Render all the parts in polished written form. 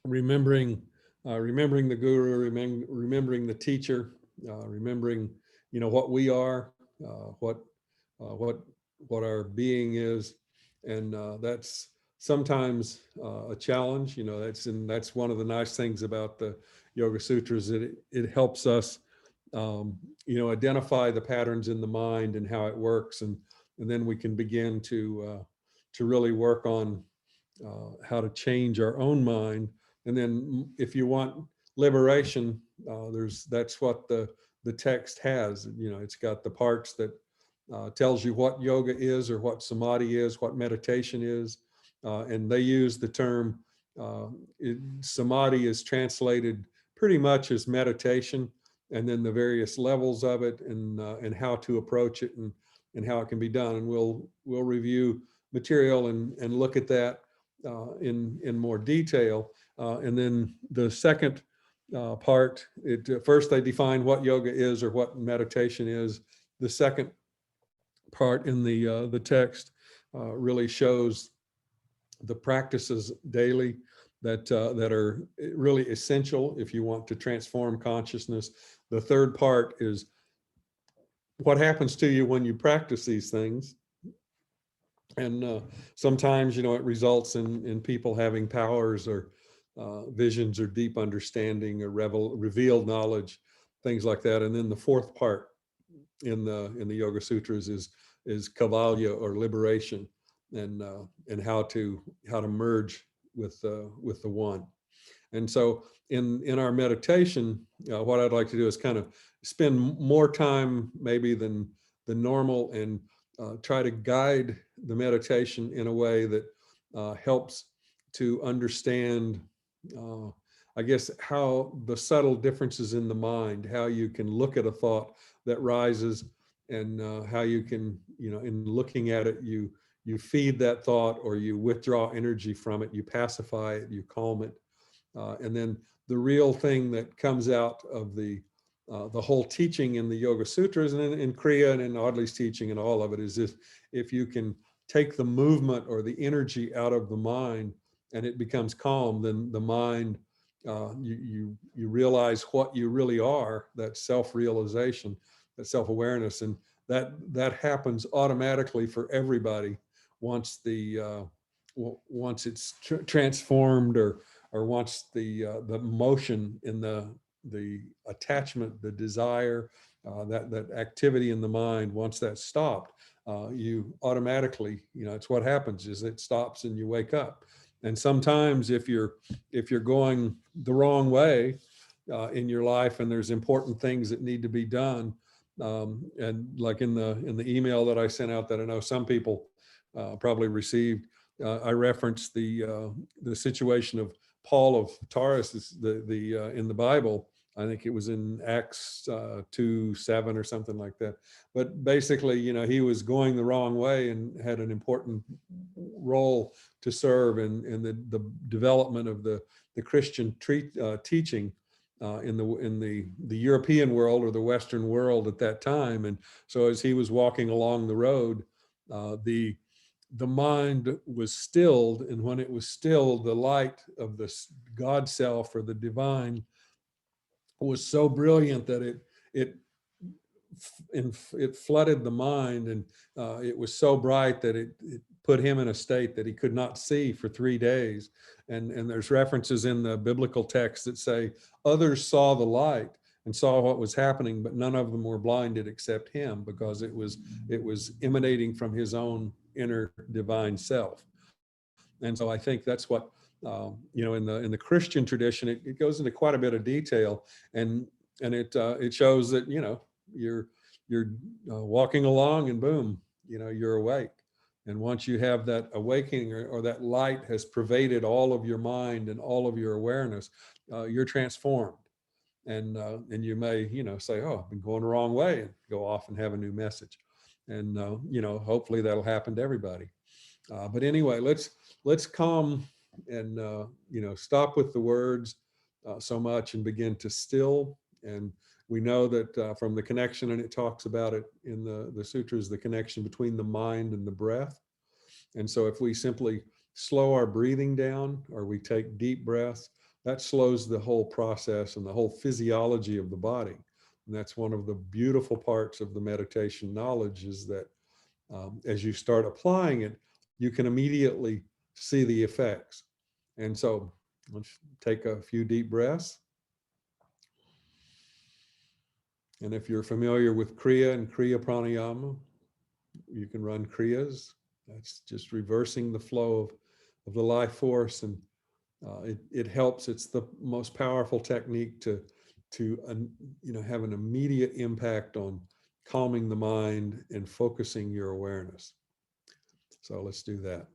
remembering, remembering the guru, remembering the teacher, remembering, what we are, what, uh, what, what our being is. And that's sometimes a challenge, that's one of the nice things about the Yoga Sutras, that it helps us, identify the patterns in the mind and how it works. And then we can begin to really work on how to change our own mind. And then if you want liberation, that's what the text has. It's got the parts that tells you what yoga is, or what samadhi is, what meditation is. And they use the term, uh, samadhi is translated pretty much as meditation, and then the various levels of it, and how to approach it, and how it can be done. And we'll review material and look at that in more detail. And then the second part, first they define what yoga is, or what meditation is. The second part in the text really shows the practices daily that are really essential if you want to transform consciousness. The third part is what happens to you when you practice these things. And sometimes, it results in people having powers, or visions, or deep understanding, or revealed knowledge, things like that. And then the fourth part in the Yoga Sutras is Kavalya, or liberation, and how to merge with the one. And so in our meditation, what I'd like to do is kind of spend more time maybe than normal, and try to guide the meditation in a way that helps to understand, uh, I guess, how the subtle differences in the mind, how you can look at a thought that rises, and how you can, in looking at it, you feed that thought, or you withdraw energy from it, you pacify it, you calm it. And then the real thing that comes out of the whole teaching in the Yoga Sutras, and in Kriya, and in Audley's teaching, and all of it, is if you can take the movement or the energy out of the mind, and it becomes calm, then the mind, you realize what you really are, that self-realization, that self-awareness. And that happens automatically for everybody once once it's transformed, or once the motion in the attachment, the desire, that activity in the mind, once that's stopped, you automatically, it's what happens is it stops and you wake up. And sometimes if you're going the wrong way in your life, and there's important things that need to be done, and like in the email that I sent out, that I know some people probably received, I referenced the situation of Paul of Tarsus, in the Bible. I think it was in Acts 2:7 or something like that. But basically, he was going the wrong way, and had an important role to serve in the development of the Christian teaching in the European world, or the Western world at that time. And so as he was walking along the road, the mind was stilled, and when it was stilled, the light of the God self, or the divine, was so brilliant that it it flooded the mind, and it was so bright that it put him in a state that he could not see for 3 days. And there's references in the biblical text that say others saw the light and saw what was happening, but none of them were blinded except him, because it was emanating from his own inner divine self. And so I think that's what, in the Christian tradition, it goes into quite a bit of detail, and it shows that, you're walking along, and boom, you're awake. And once you have that awakening, or that light has pervaded all of your mind and all of your awareness, you're transformed. And you may, say, oh, I've been going the wrong way, and go off and have a new message. And hopefully that'll happen to everybody. But anyway, let's calm, and stop with the words so much, and begin to still. And we know that from the connection, and it talks about it in the sutras, the connection between the mind and the breath. And so if we simply slow our breathing down, or we take deep breaths, that slows the whole process and the whole physiology of the body. And that's one of the beautiful parts of the meditation knowledge, is that as you start applying it, you can immediately see the effects. And so let's take a few deep breaths. And if you're familiar with Kriya and Kriya Pranayama, you can run Kriyas. That's just reversing the flow of the life force. And it helps. It's the most powerful technique to have an immediate impact on calming the mind and focusing your awareness. So let's do that.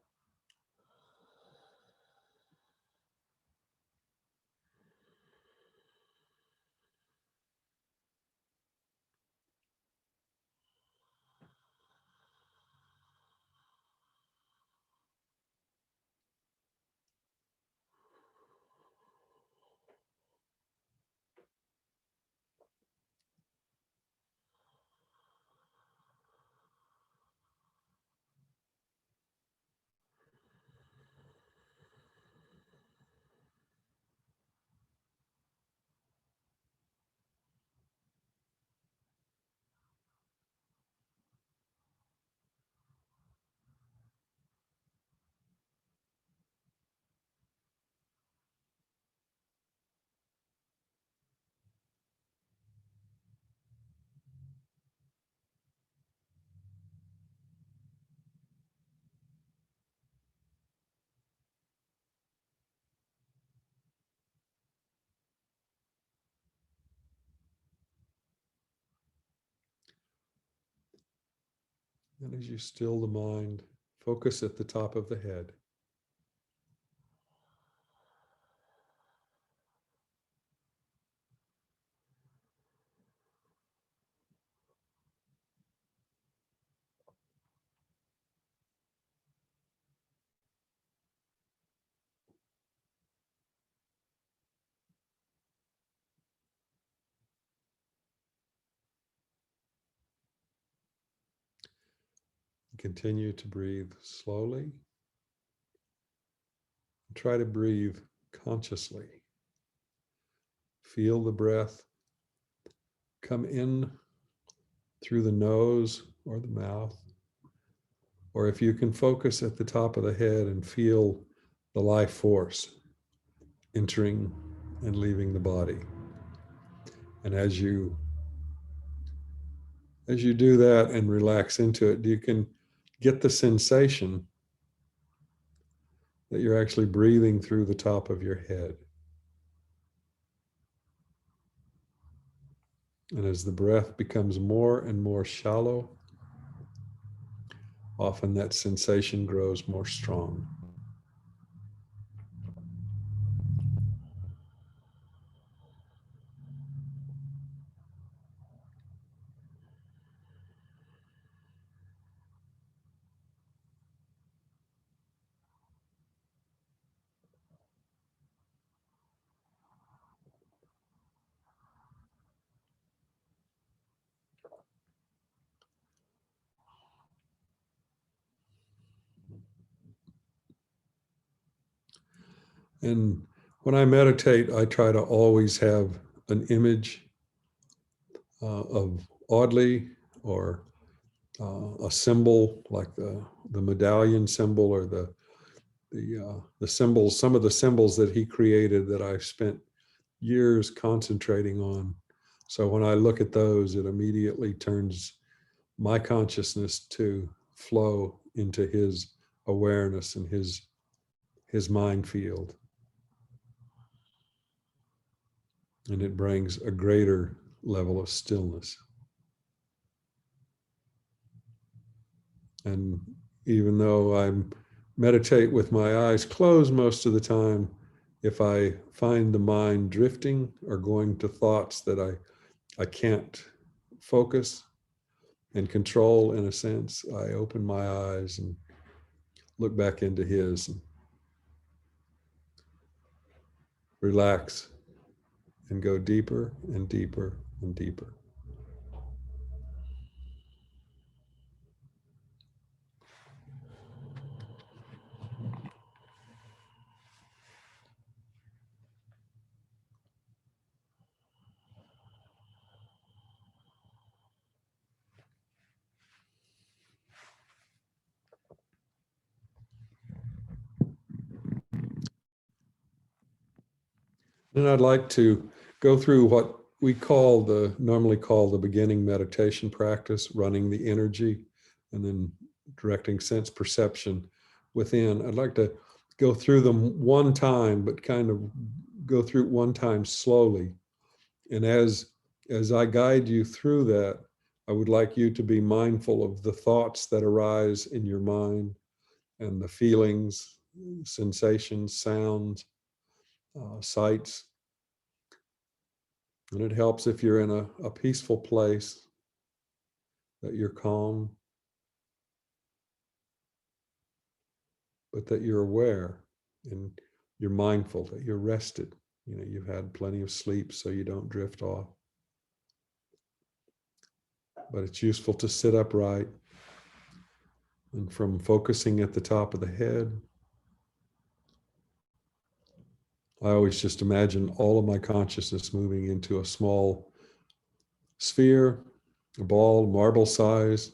And as you still the mind, focus at the top of the head. Continue to breathe slowly. Try to breathe consciously. Feel the breath come in through the nose or the mouth. Or if you can focus at the top of the head and feel the life force entering and leaving the body. And as you do that and relax into it, you can get the sensation that you're actually breathing through the top of your head. And as the breath becomes more and more shallow, often that sensation grows more strong. And when I meditate, I try to always have an image of Audley, or a symbol like the medallion symbol, or the symbols, some of the symbols that he created that I've spent years concentrating on. So when I look at those, it immediately turns my consciousness to flow into his awareness and his mind field. And it brings a greater level of stillness. And even though I meditate with my eyes closed most of the time, if I find the mind drifting or going to thoughts that I can't focus and control, in a sense, I open my eyes and look back into his and relax and go deeper and deeper and deeper. And I'd like to go through what we normally call the beginning meditation practice, running the energy, and then directing sense perception within. I'd like to go through them one time, but kind of go through it one time slowly. And as I guide you through that, I would like you to be mindful of the thoughts that arise in your mind and the feelings, sensations, sounds, sights. And it helps if you're in a peaceful place, that you're calm, but that you're aware and you're mindful, that you're rested. You know, you've had plenty of sleep so you don't drift off. But it's useful to sit upright, and from focusing at the top of the head, I always just imagine all of my consciousness moving into a small sphere, a ball, marble size.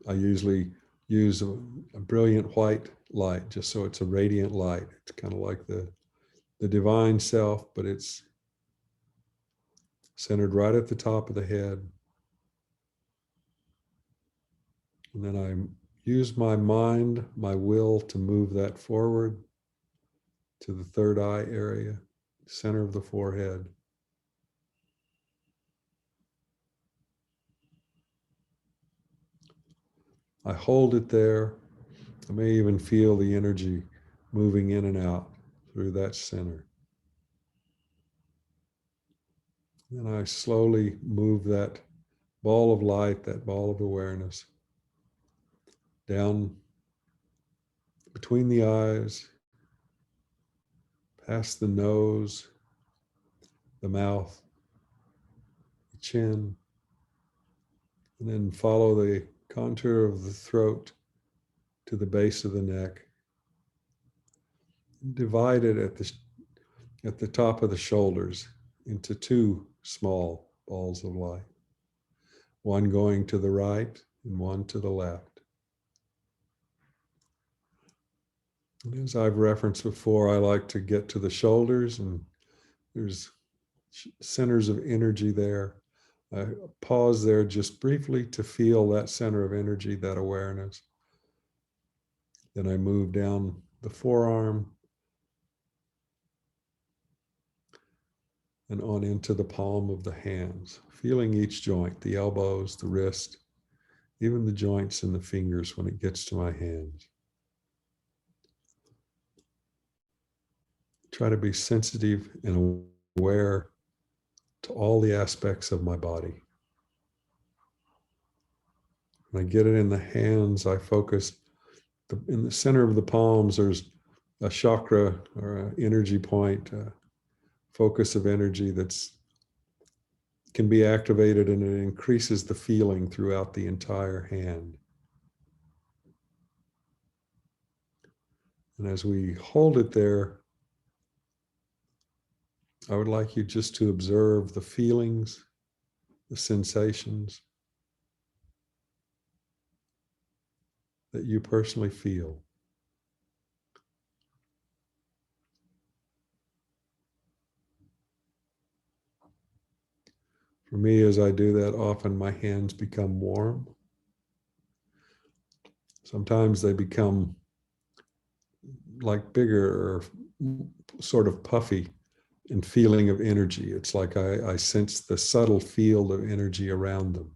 I usually use a brilliant white light, just so it's a radiant light. It's kind of like the divine self, but it's centered right at the top of the head. And then I use my mind, my will, to move that forward to the third eye area, center of the forehead. I hold it there. I may even feel the energy moving in and out through that center. Then I slowly move that ball of light, that ball of awareness, down between the eyes, past the nose, the mouth, the chin, and then follow the contour of the throat to the base of the neck. Divide it at the top of the shoulders into two small balls of light, one going to the right and one to the left. And as I've referenced before, I like to get to the shoulders, and there's centers of energy there. I pause there just briefly to feel that center of energy, that awareness. Then I move down the forearm and on into the palm of the hands, feeling each joint, the elbows, the wrist, even the joints in the fingers when it gets to my hands. Try to be sensitive and aware to all the aspects of my body. When I get it in the hands, I focus in the center of the palms. There's a chakra or an energy point, a focus of energy that's can be activated, and it increases the feeling throughout the entire hand. And as we hold it there, I would like you just to observe the feelings, the sensations that you personally feel. For me, as I do that, often my hands become warm. Sometimes they become like bigger or sort of puffy and feeling of energy. It's like I sense the subtle field of energy around them.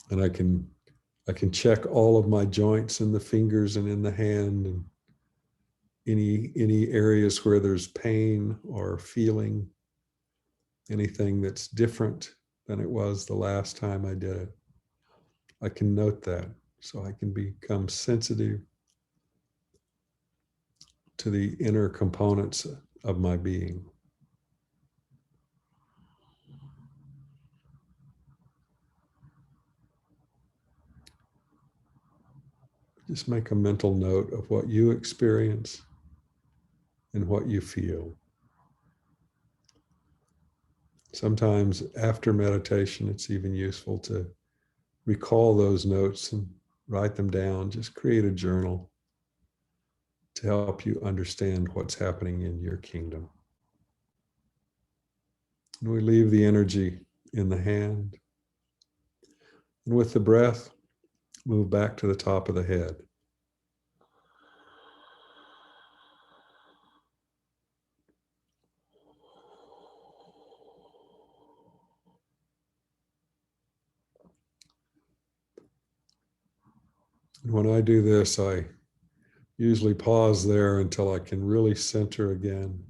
And I can check all of my joints in the fingers and in the hand, and any areas where there's pain or feeling, anything that's different than it was the last time I did it. I can note that, so I can become sensitive to the inner components of my being. Just make a mental note of what you experience and what you feel. Sometimes after meditation, it's even useful to recall those notes and write them down. Just create a journal to help you understand what's happening in your kingdom. And we leave the energy in the hand. And with the breath, move back to the top of the head. And when I do this, I usually pause there until I can really center again.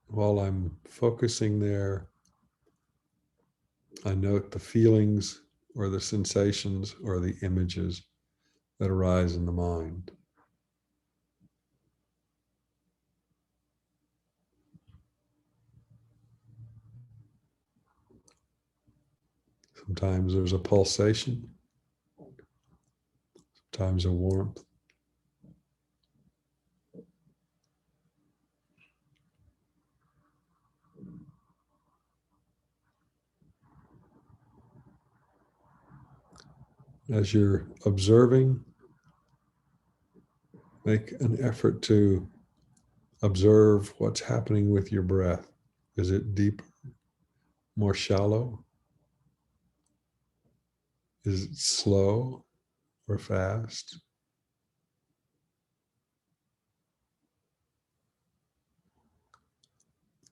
While I'm focusing there, I note the feelings or the sensations or the images that arise in the mind. Sometimes there's a pulsation, sometimes a warmth. As you're observing, make an effort to observe what's happening with your breath. Is it deep, more shallow? Is it slow or fast?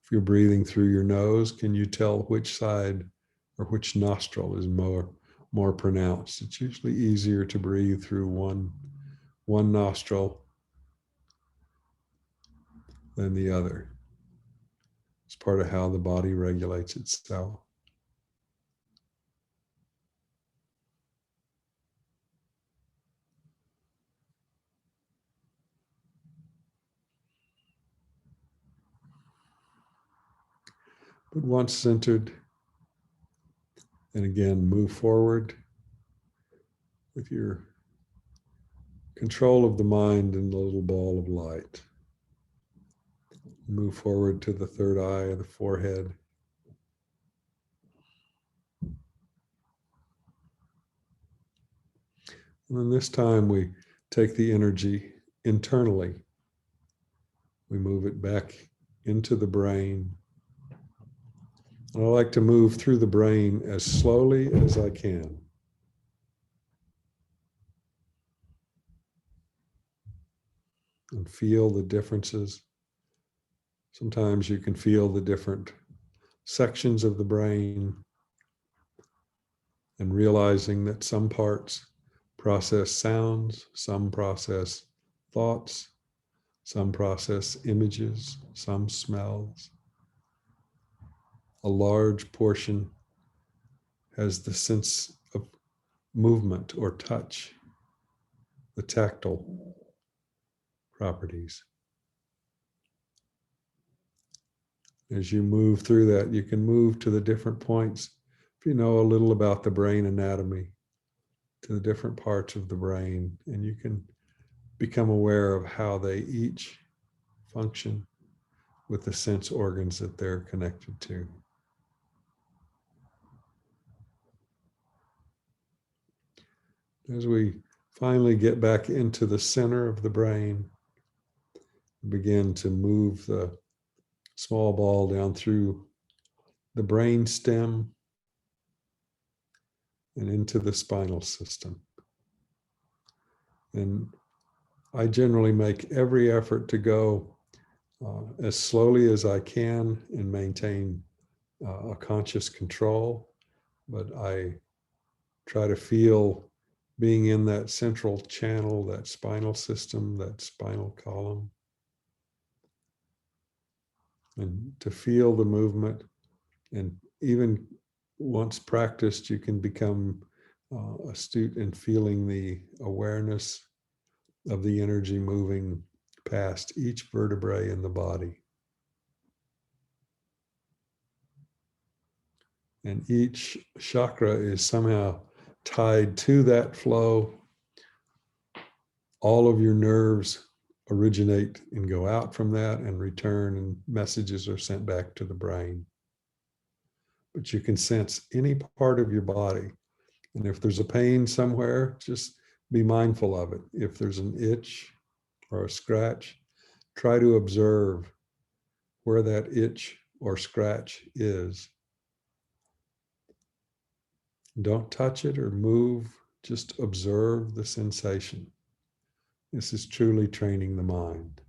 If you're breathing through your nose, can you tell which side or which nostril is more pronounced? It's usually easier to breathe through one nostril than the other. It's part of how the body regulates itself. But once centered, and again, move forward with your control of the mind and the little ball of light. Move forward to the third eye of the forehead. And then this time we take the energy internally. We move it back into the brain. And I like to move through the brain as slowly as I can. And feel the differences. Sometimes you can feel the different sections of the brain and realizing that some parts process sounds, some process thoughts, some process images, some smells. A large portion has the sense of movement or touch, the tactile properties. As you move through that, you can move to the different points. If you know a little about the brain anatomy, to the different parts of the brain, and you can become aware of how they each function with the sense organs that they're connected to. As we finally get back into the center of the brain, begin to move the small ball down through the brain stem and into the spinal system. And I generally make every effort to go as slowly as I can and maintain a conscious control, but I try to feel being in that central channel, that spinal system, that spinal column, and to feel the movement. And even once practiced, you can become astute in feeling the awareness of the energy moving past each vertebrae in the body. And each chakra is somehow tied to that flow. All of your nerves originate and go out from that and return, and messages are sent back to the brain. but you can sense any part of your body. And if there's a pain somewhere, just be mindful of it. If there's an itch or a scratch, try to observe where that itch or scratch is. Don't touch it or move, just observe the sensation. This is truly training the mind.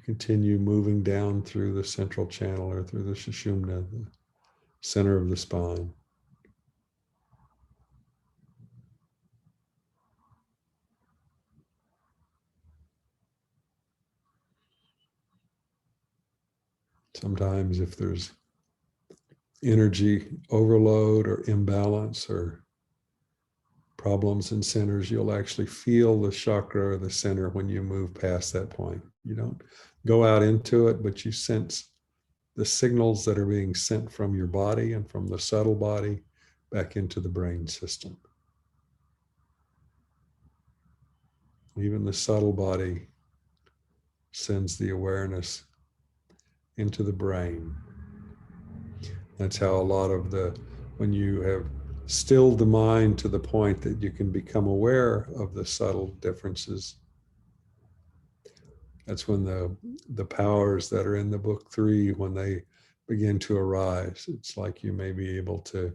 Continue moving down through the central channel or through the Sushumna, the center of the spine. Sometimes if there's energy overload or imbalance or problems in centers, you'll actually feel the chakra or the center when you move past that point. You don't go out into it, but you sense the signals that are being sent from your body and from the subtle body back into the brain system. Even the subtle body sends the awareness into the brain. That's how a lot of when you have stilled the mind to the point that you can become aware of the subtle differences, that's when the powers that are in the book 3, when they begin to arise. It's like you may be able to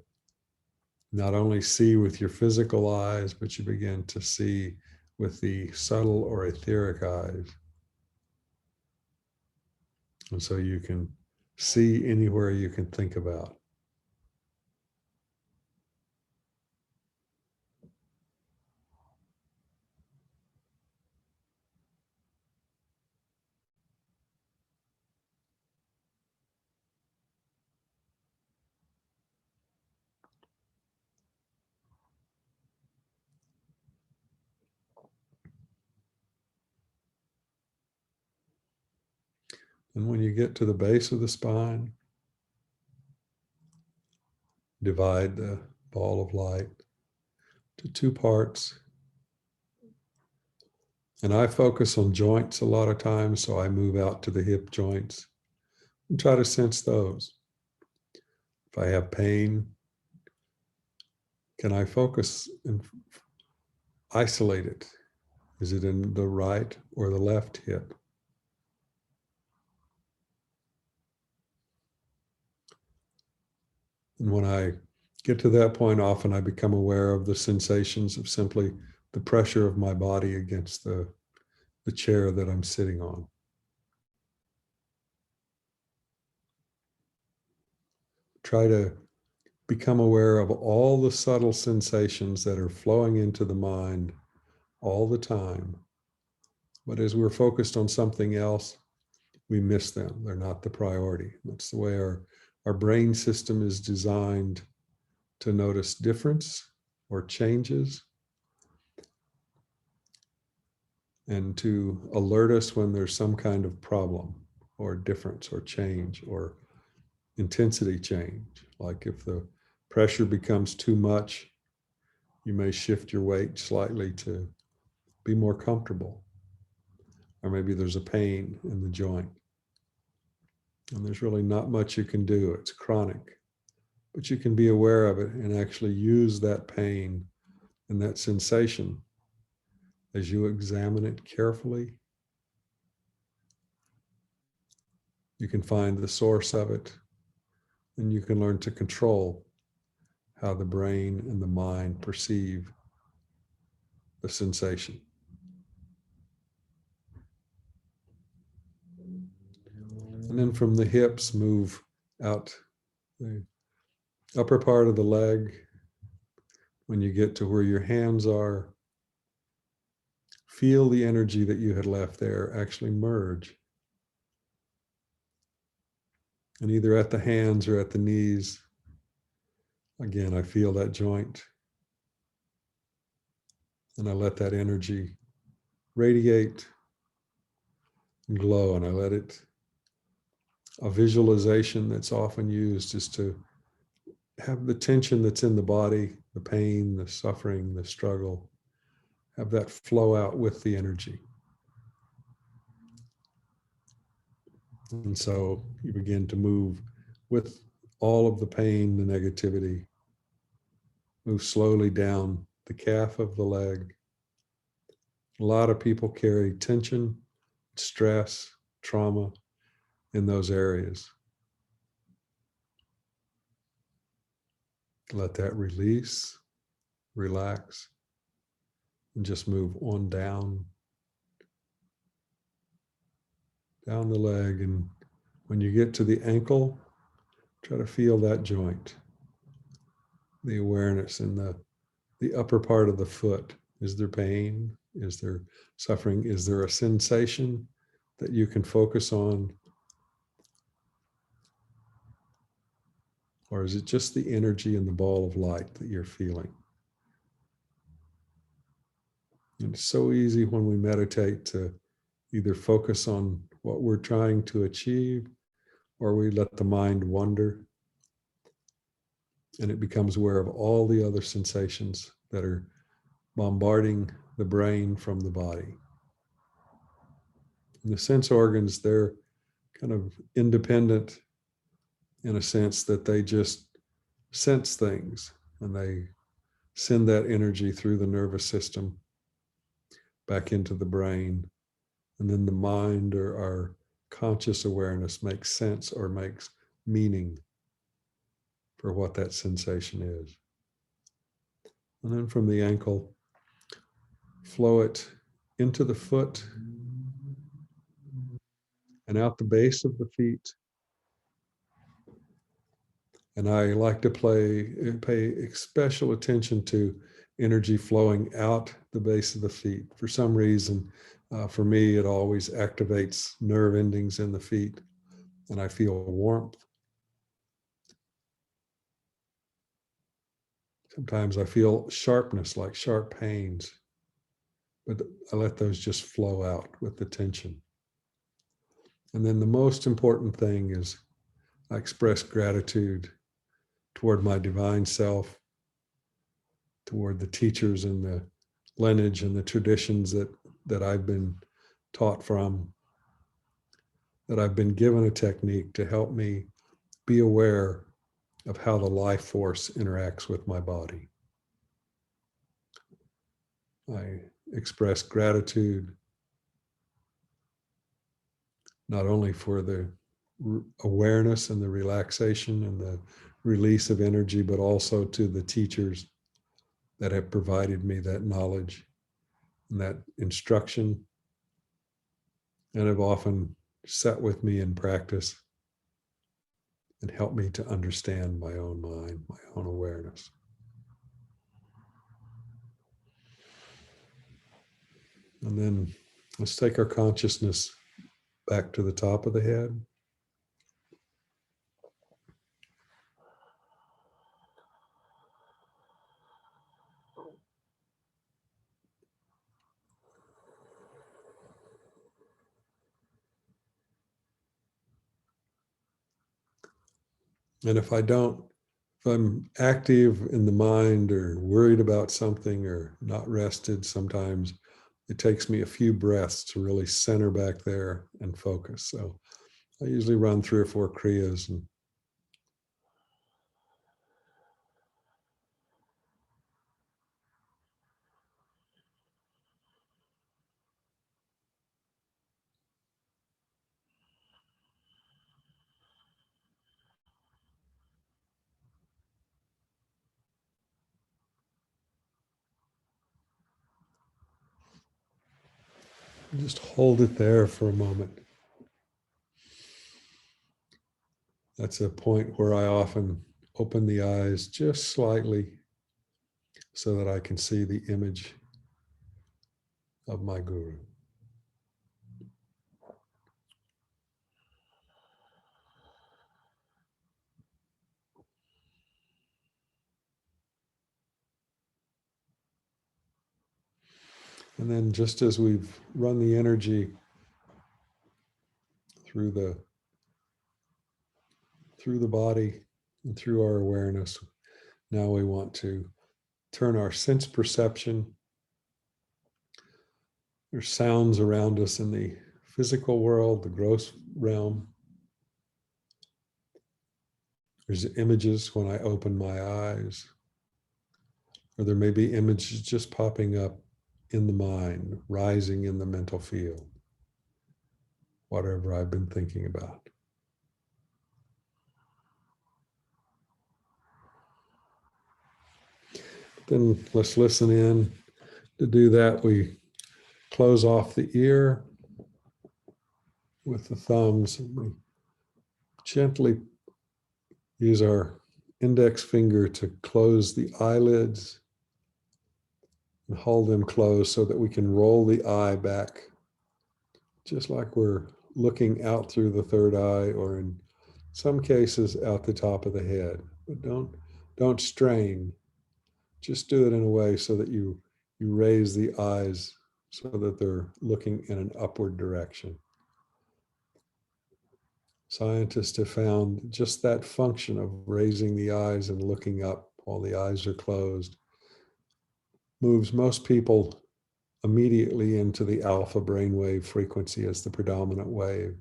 not only see with your physical eyes, but you begin to see with the subtle or etheric eyes. And so you can see anywhere you can think about. And when you get to the base of the spine, divide the ball of light to 2 parts. And I focus on joints a lot of times, so I move out to the hip joints and try to sense those. If I have pain, can I focus and isolate it? Is it in the right or the left hip? And when I get to that point, often I become aware of the sensations of simply the pressure of my body against the chair that I'm sitting on. Try to become aware of all the subtle sensations that are flowing into the mind all the time. But as we're focused on something else, we miss them. They're not the priority. That's the way our brain system is designed to notice difference or changes and to alert us when there's some kind of problem or difference or change or intensity change. Like if the pressure becomes too much, you may shift your weight slightly to be more comfortable. Or maybe there's a pain in the joint. And there's really not much you can do. It's chronic. But you can be aware of it and actually use that pain and that sensation as you examine it carefully. You can find the source of it, and you can learn to control how the brain and the mind perceive the sensation. And then from the hips, move out the upper part of the leg. When you get to where your hands are, feel the energy that you had left there actually merge. And either at the hands or at the knees, again, I feel that joint. And I let that energy radiate and glow, and I let it, a visualization that's often used is to have the tension that's in the body, the pain, the suffering, the struggle, have that flow out with the energy. And so you begin to move with all of the pain, the negativity, move slowly down the calf of the leg. A lot of people carry tension, stress, trauma in those areas. Let that release, relax, and just move on down the leg. And when you get to the ankle, try to feel that joint, the awareness in the upper part of the foot. Is there pain? Is there suffering? Is there a sensation that you can focus on? Or is it just the energy and the ball of light that you're feeling? And it's so easy when we meditate to either focus on what we're trying to achieve, or we let the mind wander, and it becomes aware of all the other sensations that are bombarding the brain from the body. And the sense organs, they're kind of independent in a sense that they just sense things, and they send that energy through the nervous system back into the brain. And then the mind, or our conscious awareness, makes sense or makes meaning for what that sensation is. And then from the ankle, flow it into the foot and out the base of the feet. And I like to pay special attention to energy flowing out the base of the feet. For some reason, for me, it always activates nerve endings in the feet, and I feel warmth. Sometimes I feel sharpness, like sharp pains, but I let those just flow out with the tension. And then the most important thing is I express gratitude toward my divine self, toward the teachers and the lineage and the traditions that I've been taught from, that I've been given a technique to help me be aware of how the life force interacts with my body. I express gratitude not only for the awareness and the relaxation and the release of energy, but also to the teachers that have provided me that knowledge and that instruction, and have often sat with me in practice and helped me to understand my own mind, my own awareness. And then let's take our consciousness back to the top of the head. And if I'm active in the mind or worried about something or not rested, sometimes it takes me a few breaths to really center back there and focus. So I usually run 3 or 4 kriyas and just hold it there for a moment. That's a point where I often open the eyes just slightly so that I can see the image of my guru. And then just as we've run the energy through the body and through our awareness, now we want to turn our sense perception There's sounds around us in the physical world, the gross realm. There's images when I open my eyes, or there may be images just popping up in the mind, rising in the mental field, whatever I've been thinking about. Then let's listen in. To do that, we close off the ear with the thumbs. And we gently use our index finger to close the eyelids and hold them closed so that we can roll the eye back, just like we're looking out through the third eye, or in some cases out the top of the head. But don't strain. Just do it in a way so that you raise the eyes so that they're looking in an upward direction. Scientists have found just that function of raising the eyes and looking up while the eyes are closed moves most people immediately into the alpha brainwave frequency as the predominant wave,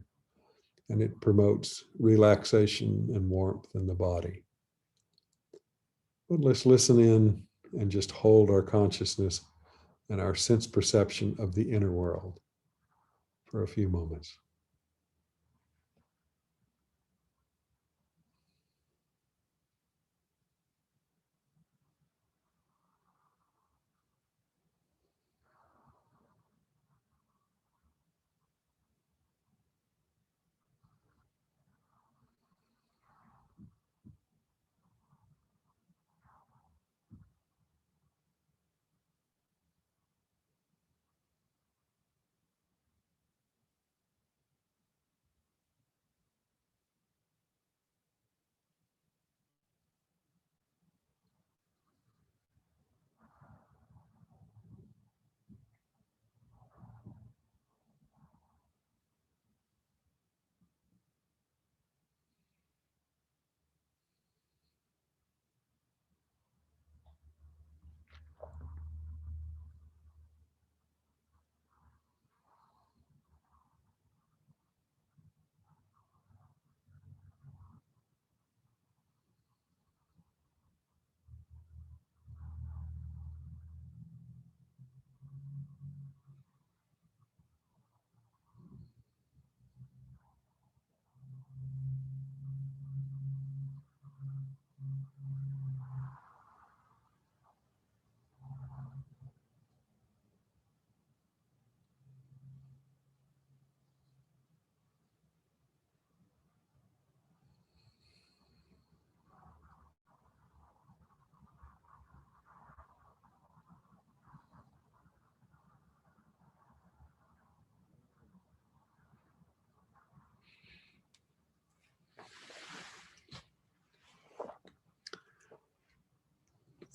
and it promotes relaxation and warmth in the body. But let's listen in and just hold our consciousness and our sense perception of the inner world for a few moments.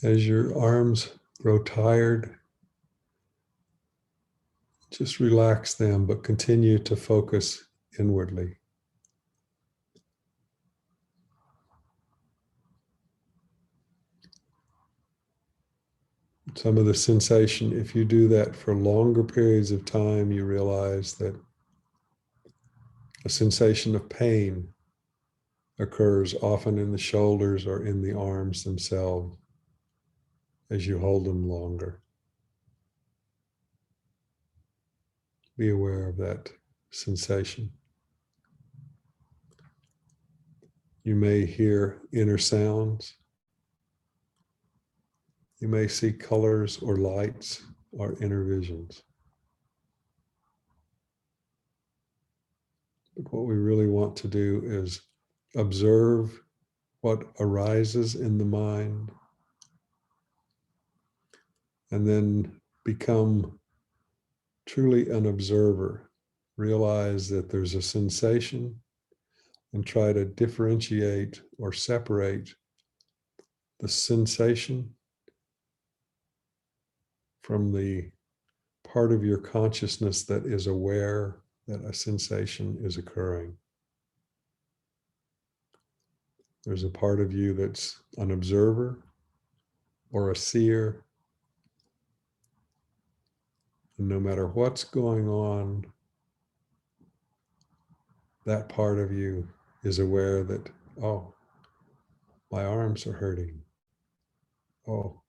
As your arms grow tired, just relax them, but continue to focus inwardly. Some of the sensation, if you do that for longer periods of time, you realize that a sensation of pain occurs often in the shoulders or in the arms themselves as you hold them longer. Be aware of that sensation. You may hear inner sounds. You may see colors or lights or inner visions. But what we really want to do is observe what arises in the mind and then become truly an observer. Realize that there's a sensation and try to differentiate or separate the sensation from the part of your consciousness that is aware that a sensation is occurring. There's a part of you that's an observer or a seer, And no matter what's going on, that part of you is aware that, oh, my arms are hurting. Oh,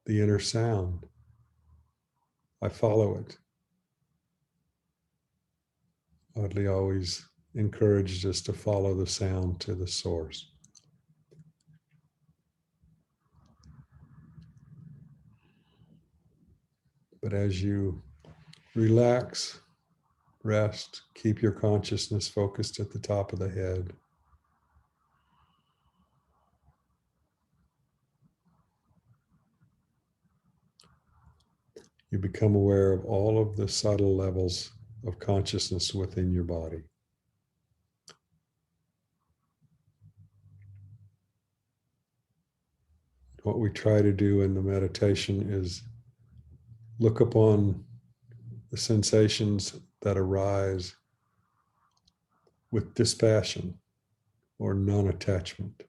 the inner sound. I follow it. Audley always encouraged us to follow the sound to the source. But as you relax, rest, keep your consciousness focused at the top of the head, you become aware of all of the subtle levels of consciousness within your body. What we try to do in the meditation is look upon the sensations that arise with dispassion or non-attachment.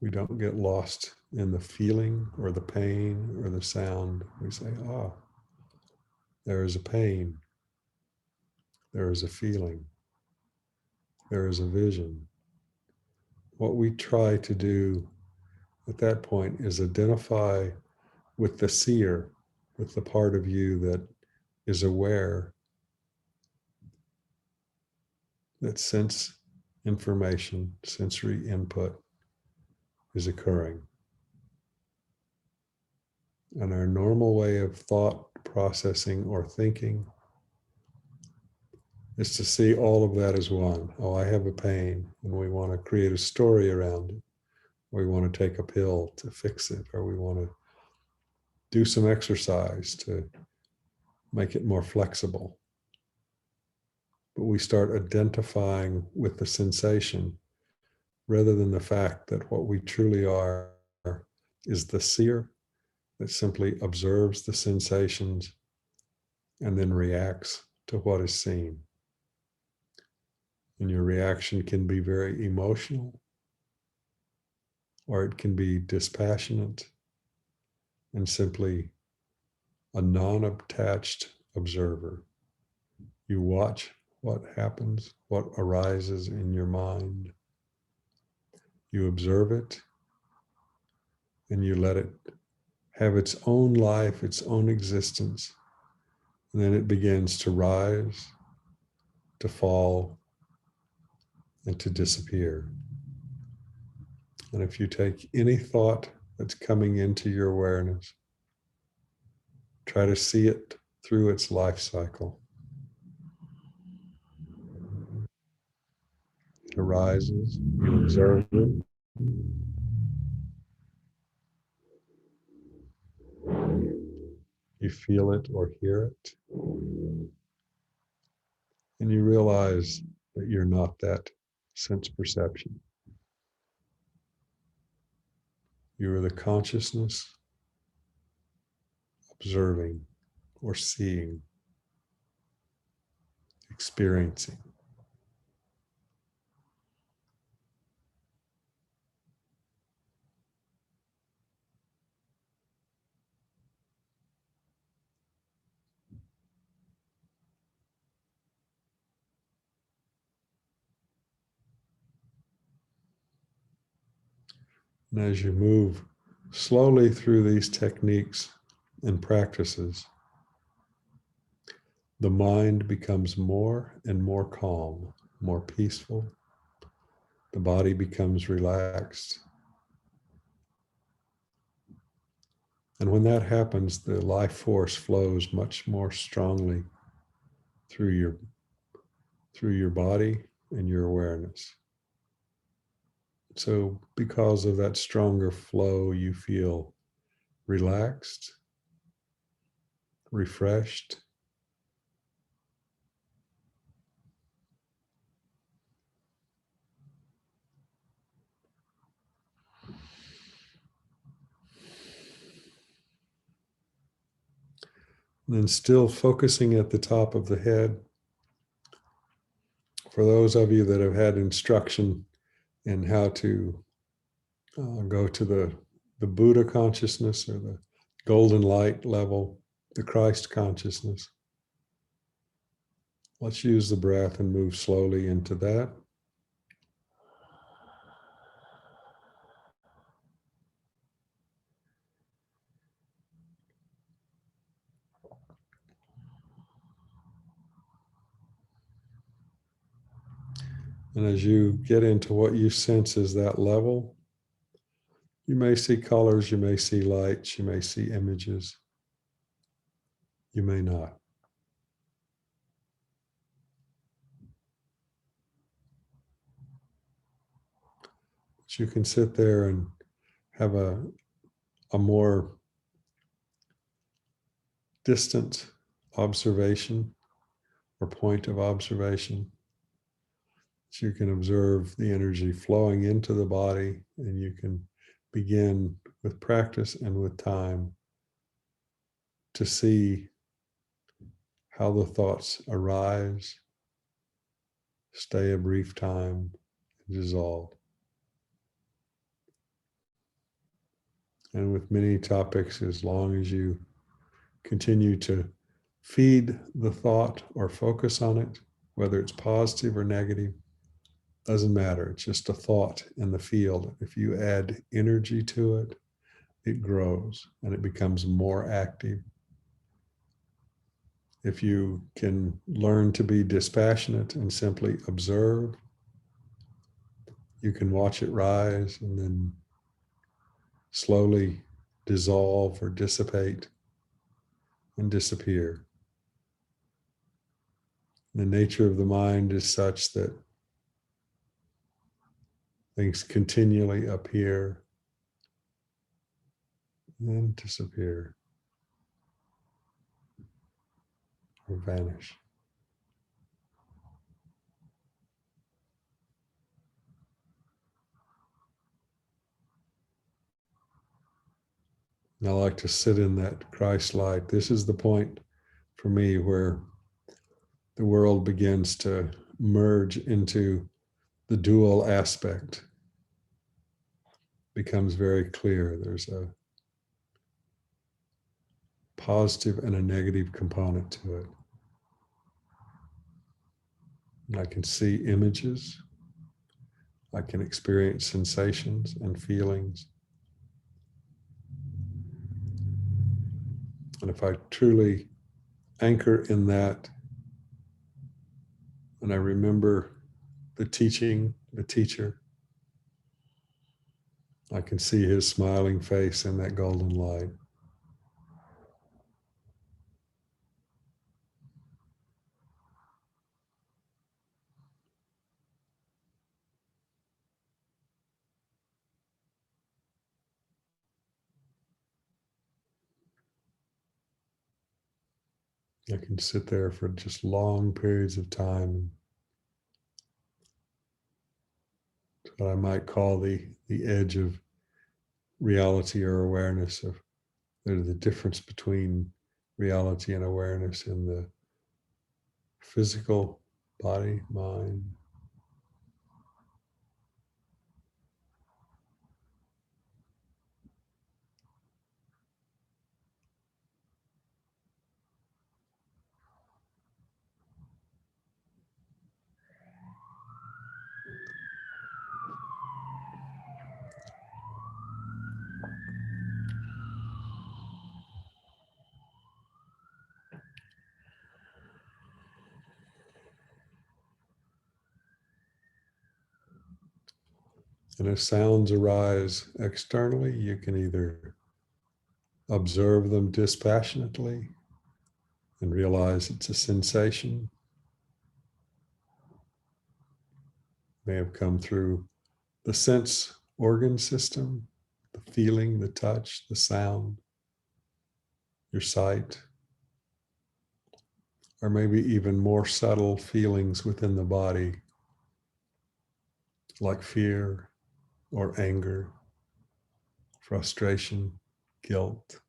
We don't get lost in the feeling or the pain or the sound. We say, ah, there is a pain, there is a feeling, there is a vision. What we try to do at that point is identify with the seer, with the part of you that is aware that sense information, sensory input is occurring. And our normal way of thought processing or thinking is to see all of that as one. Oh, I have a pain, and we want to create a story around it. We want to take a pill to fix it, or we want to do some exercise to make it more flexible. But we start identifying with the sensation rather than the fact that what we truly are is the seer that simply observes the sensations and then reacts to what is seen. And your reaction can be very emotional, or it can be dispassionate and simply a non-attached observer. You watch what happens, what arises in your mind. You observe it, and you let it have its own life, its own existence. And then it begins to rise, to fall, and to disappear. And if you take any thought that's coming into your awareness, try to see it through its life cycle. It arises, you observe it. You feel it or hear it. And you realize that you're not that sense perception. You are the consciousness observing or seeing, experiencing. And as you move slowly through these techniques and practices, the mind becomes more and more calm, more peaceful. The body becomes relaxed. And when that happens, the life force flows much more strongly through your body and your awareness. So because of that stronger flow, you feel relaxed, refreshed, and then still focusing at the top of the head. For those of you that have had instruction in how to go to the the Buddha consciousness or the golden light level, the Christ consciousness. Let's use the breath and move slowly into that. And as you get into what you sense as that level, you may see colors, you may see lights, you may see images, you may not. But you can sit there and have a more distant observation or point of observation. So you can observe the energy flowing into the body, and you can begin with practice and with time to see how the thoughts arise, stay a brief time, and dissolve. And with many topics, as long as you continue to feed the thought or focus on it, whether it's positive or negative, doesn't matter. It's just a thought in the field. If you add energy to it, it grows and it becomes more active. If you can learn to be dispassionate and simply observe, you can watch it rise and then slowly dissolve or dissipate and disappear. The nature of the mind is such that things continually appear and disappear or vanish. And I like to sit in that Christ light. This is the point for me where the world begins to merge into the dual aspect. Becomes very clear. There's a positive and a negative component to it. And I can see images. I can experience sensations and feelings. And if I truly anchor in that, and I remember the teaching, the teacher, I can see his smiling face in that golden light. I can sit there for just long periods of time. What I might call the edge of reality or awareness of there's the difference between reality and awareness in the physical body, mind. And if sounds arise externally, you can either observe them dispassionately and realize it's a sensation. May have come through the sense organ system, the feeling, the touch, the sound, your sight, or maybe even more subtle feelings within the body, like fear or anger, frustration, guilt,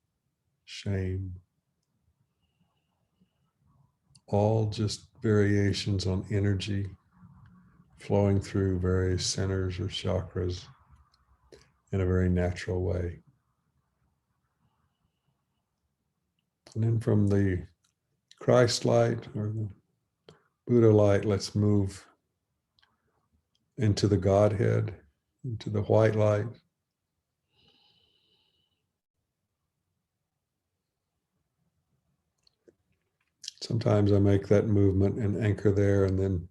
shame, all just variations on energy flowing through various centers or chakras in a very natural way. And then from the Christ light or the Buddha light, let's move into the Godhead, into the white light. Sometimes I make that movement and anchor there and then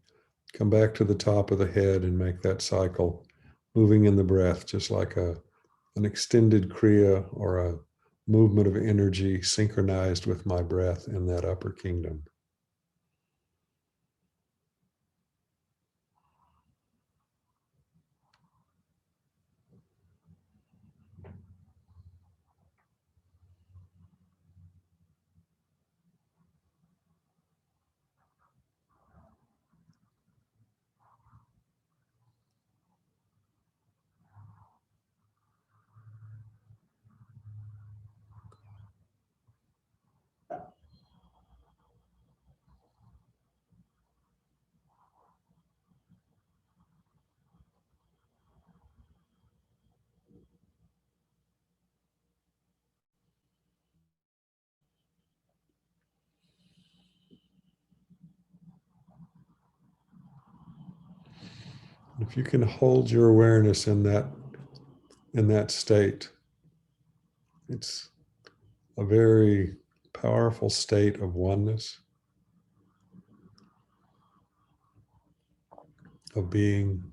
come back to the top of the head and make that cycle, moving in the breath, just like an extended Kriya or a movement of energy synchronized with my breath in that upper kingdom. If you can hold your awareness in that state, it's a very powerful state of oneness, of being.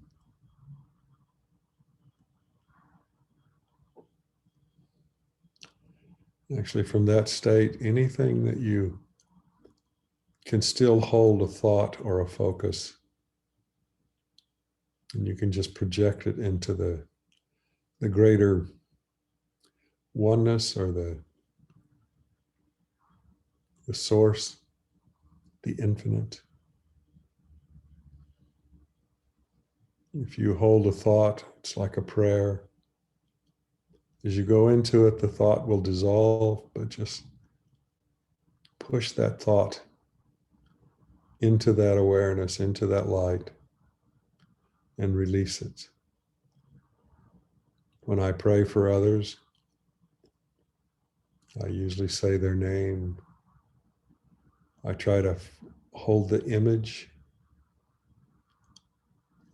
Actually, from that state, anything that you can still hold a thought or a focus, and you can just project it into the greater oneness or the source, the infinite. If you hold a thought, it's like a prayer. As you go into it, the thought will dissolve, but just push that thought into that awareness, into that light, and release it. When I pray for others, I usually say their name. I try to hold the image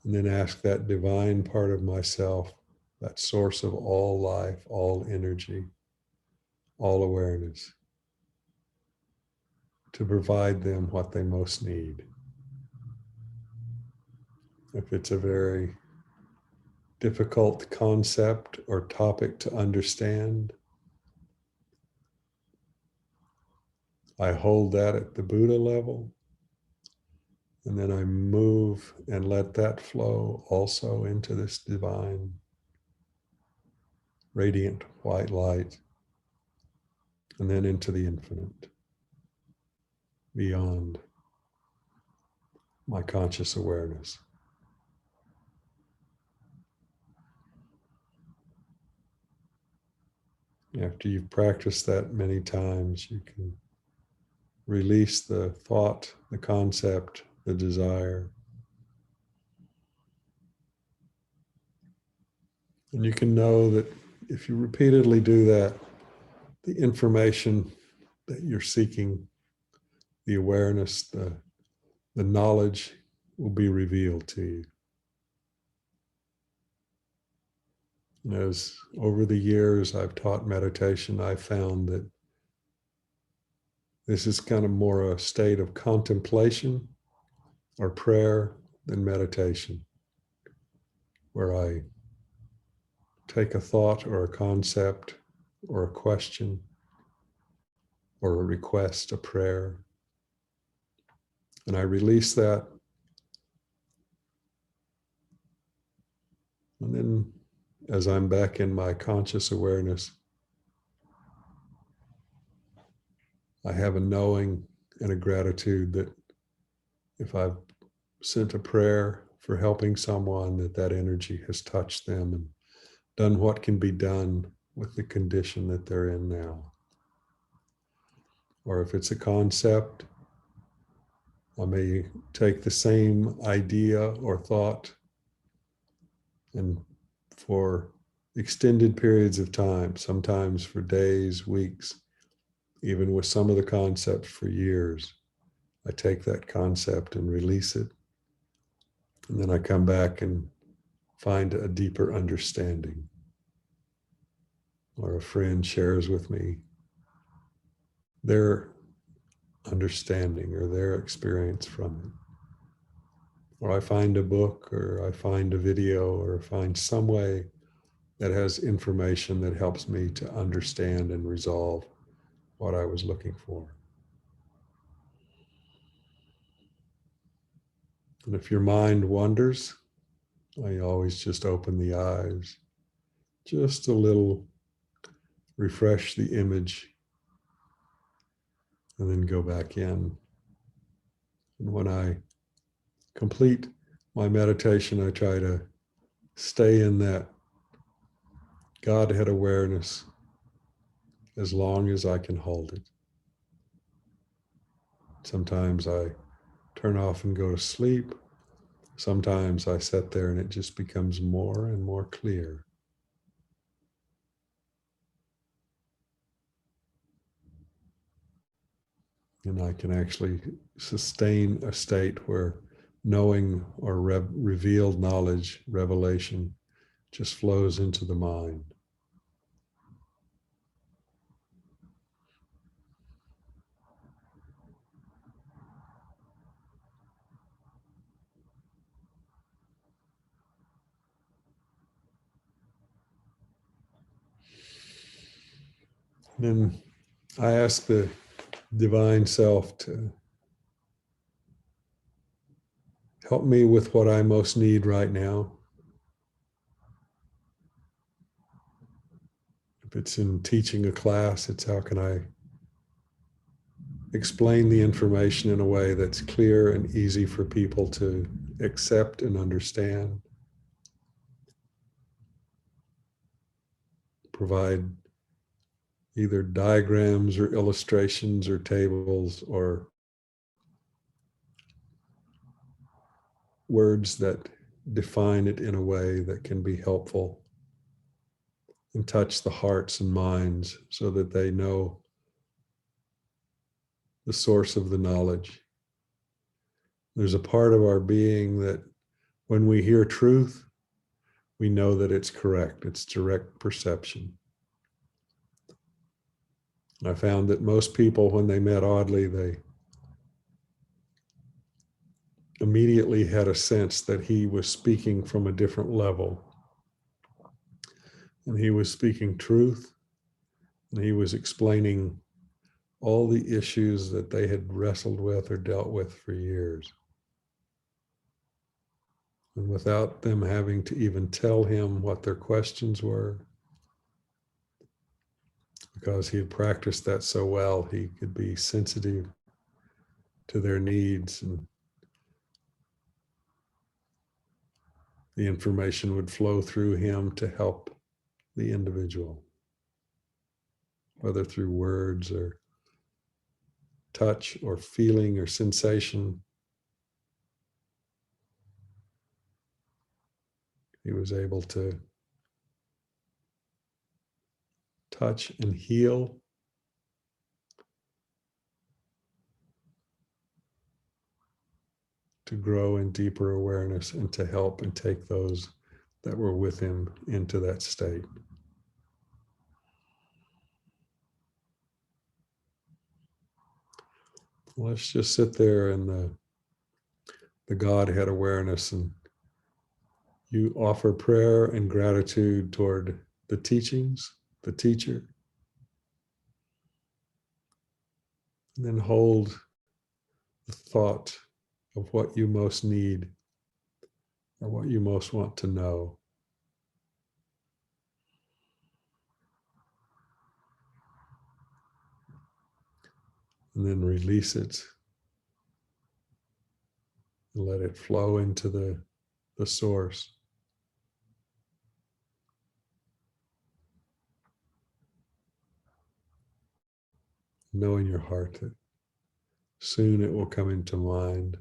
and then ask that divine part of myself, that source of all life, all energy, all awareness, to provide them what they most need. If it's a very difficult concept or topic to understand, I hold that at the Buddha level, and then I move and let that flow also into this divine, radiant white light, and then into the infinite, beyond my conscious awareness. After you've practiced that many times, you can release the thought, the concept, the desire. And you can know that if you repeatedly do that, the information that you're seeking, the awareness, the knowledge will be revealed to you. And as over the years I've taught meditation, I found that this is kind of more a state of contemplation or prayer than meditation, where I take a thought or a concept or a question or a request, a prayer, and I release that. And then as I'm back in my conscious awareness, I have a knowing and a gratitude that if I've sent a prayer for helping someone, that energy has touched them and done what can be done with the condition that they're in now. Or if it's a concept, I may take the same idea or thought and for extended periods of time, sometimes for days, weeks, even with some of the concepts for years. I take that concept and release it. And then I come back and find a deeper understanding. Or a friend shares with me their understanding or their experience from it. Or I find a book, or I find a video, or find some way that has information that helps me to understand and resolve what I was looking for. And if your mind wanders, I always just open the eyes, just a little, refresh the image, and then go back in. And when I complete my meditation, I try to stay in that Godhead awareness as long as I can hold it. Sometimes I turn off and go to sleep. Sometimes I sit there and it just becomes more and more clear. And I can actually sustain a state where knowing or revealed knowledge, revelation, just flows into the mind. Then I ask the divine self to help me with what I most need right now. If it's in teaching a class, it's how can I explain the information in a way that's clear and easy for people to accept and understand. Provide either diagrams or illustrations or tables or words that define it in a way that can be helpful and touch the hearts and minds so that they know the source of the knowledge. There's a part of our being that when we hear truth, we know that it's correct. It's direct perception. I found that most people, when they met Audley, they immediately had a sense that he was speaking from a different level. And he was speaking truth, and he was explaining all the issues that they had wrestled with or dealt with for years. And without them having to even tell him what their questions were, because he had practiced that so well, he could be sensitive to their needs, and the information would flow through him to help the individual, whether through words or touch or feeling or sensation. He was able to touch and heal, to grow in deeper awareness, and to help and take those that were with him into that state. Let's just sit there in the Godhead awareness, and you offer prayer and gratitude toward the teachings, the teacher, and then hold the thought of what you most need or what you most want to know. And then release it and let it flow into the source. Know in your heart that soon it will come into mind,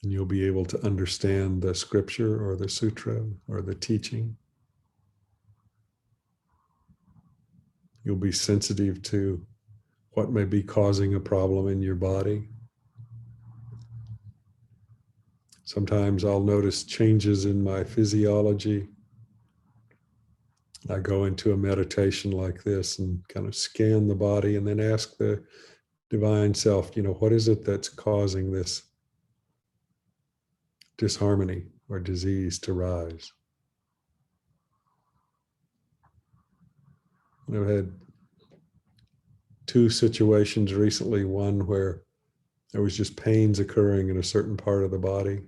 and you'll be able to understand the scripture or the sutra or the teaching. You'll be sensitive to what may be causing a problem in your body. Sometimes I'll notice changes in my physiology. I go into a meditation like this and kind of scan the body and then ask the divine self, what is it that's causing this disharmony or disease to rise? And I've had two situations recently, one where there was just pains occurring in a certain part of the body.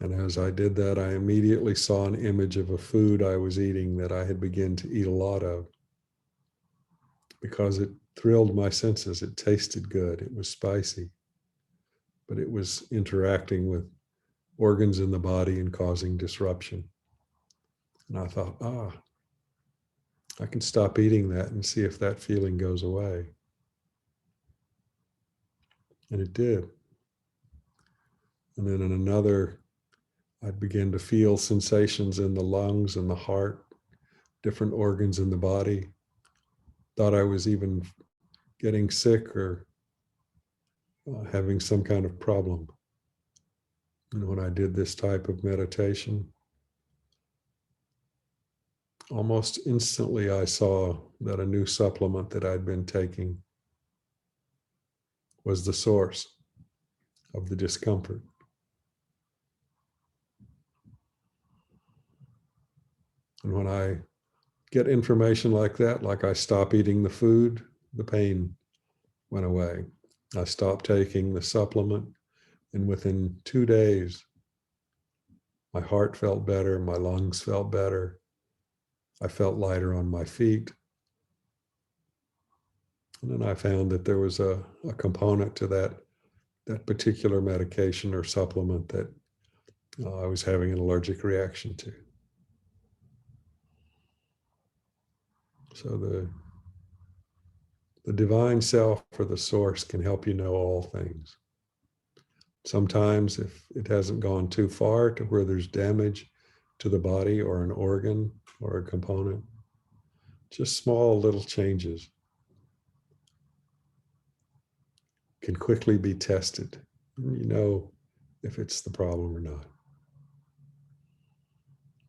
And as I did that, I immediately saw an image of a food I was eating that I had begun to eat a lot of because it thrilled my senses. It tasted good. It was spicy, but it was interacting with organs in the body and causing disruption. And I thought, I can stop eating that and see if that feeling goes away. And it did. And then in another, I began to feel sensations in the lungs and the heart, different organs in the body. Thought I was even getting sick or having some kind of problem. And when I did this type of meditation, almost instantly I saw that a new supplement that I'd been taking was the source of the discomfort. And when I get information like that, like I stop eating the food, the pain went away. I stopped taking the supplement, and within 2 days, my heart felt better, my lungs felt better, I felt lighter on my feet. And then I found that there was a component to that particular medication or supplement that I was having an allergic reaction to. So the divine self or the source can help you know all things. Sometimes if it hasn't gone too far to where there's damage to the body or an organ or a component, just small little changes can quickly be tested. And you know if it's the problem or not.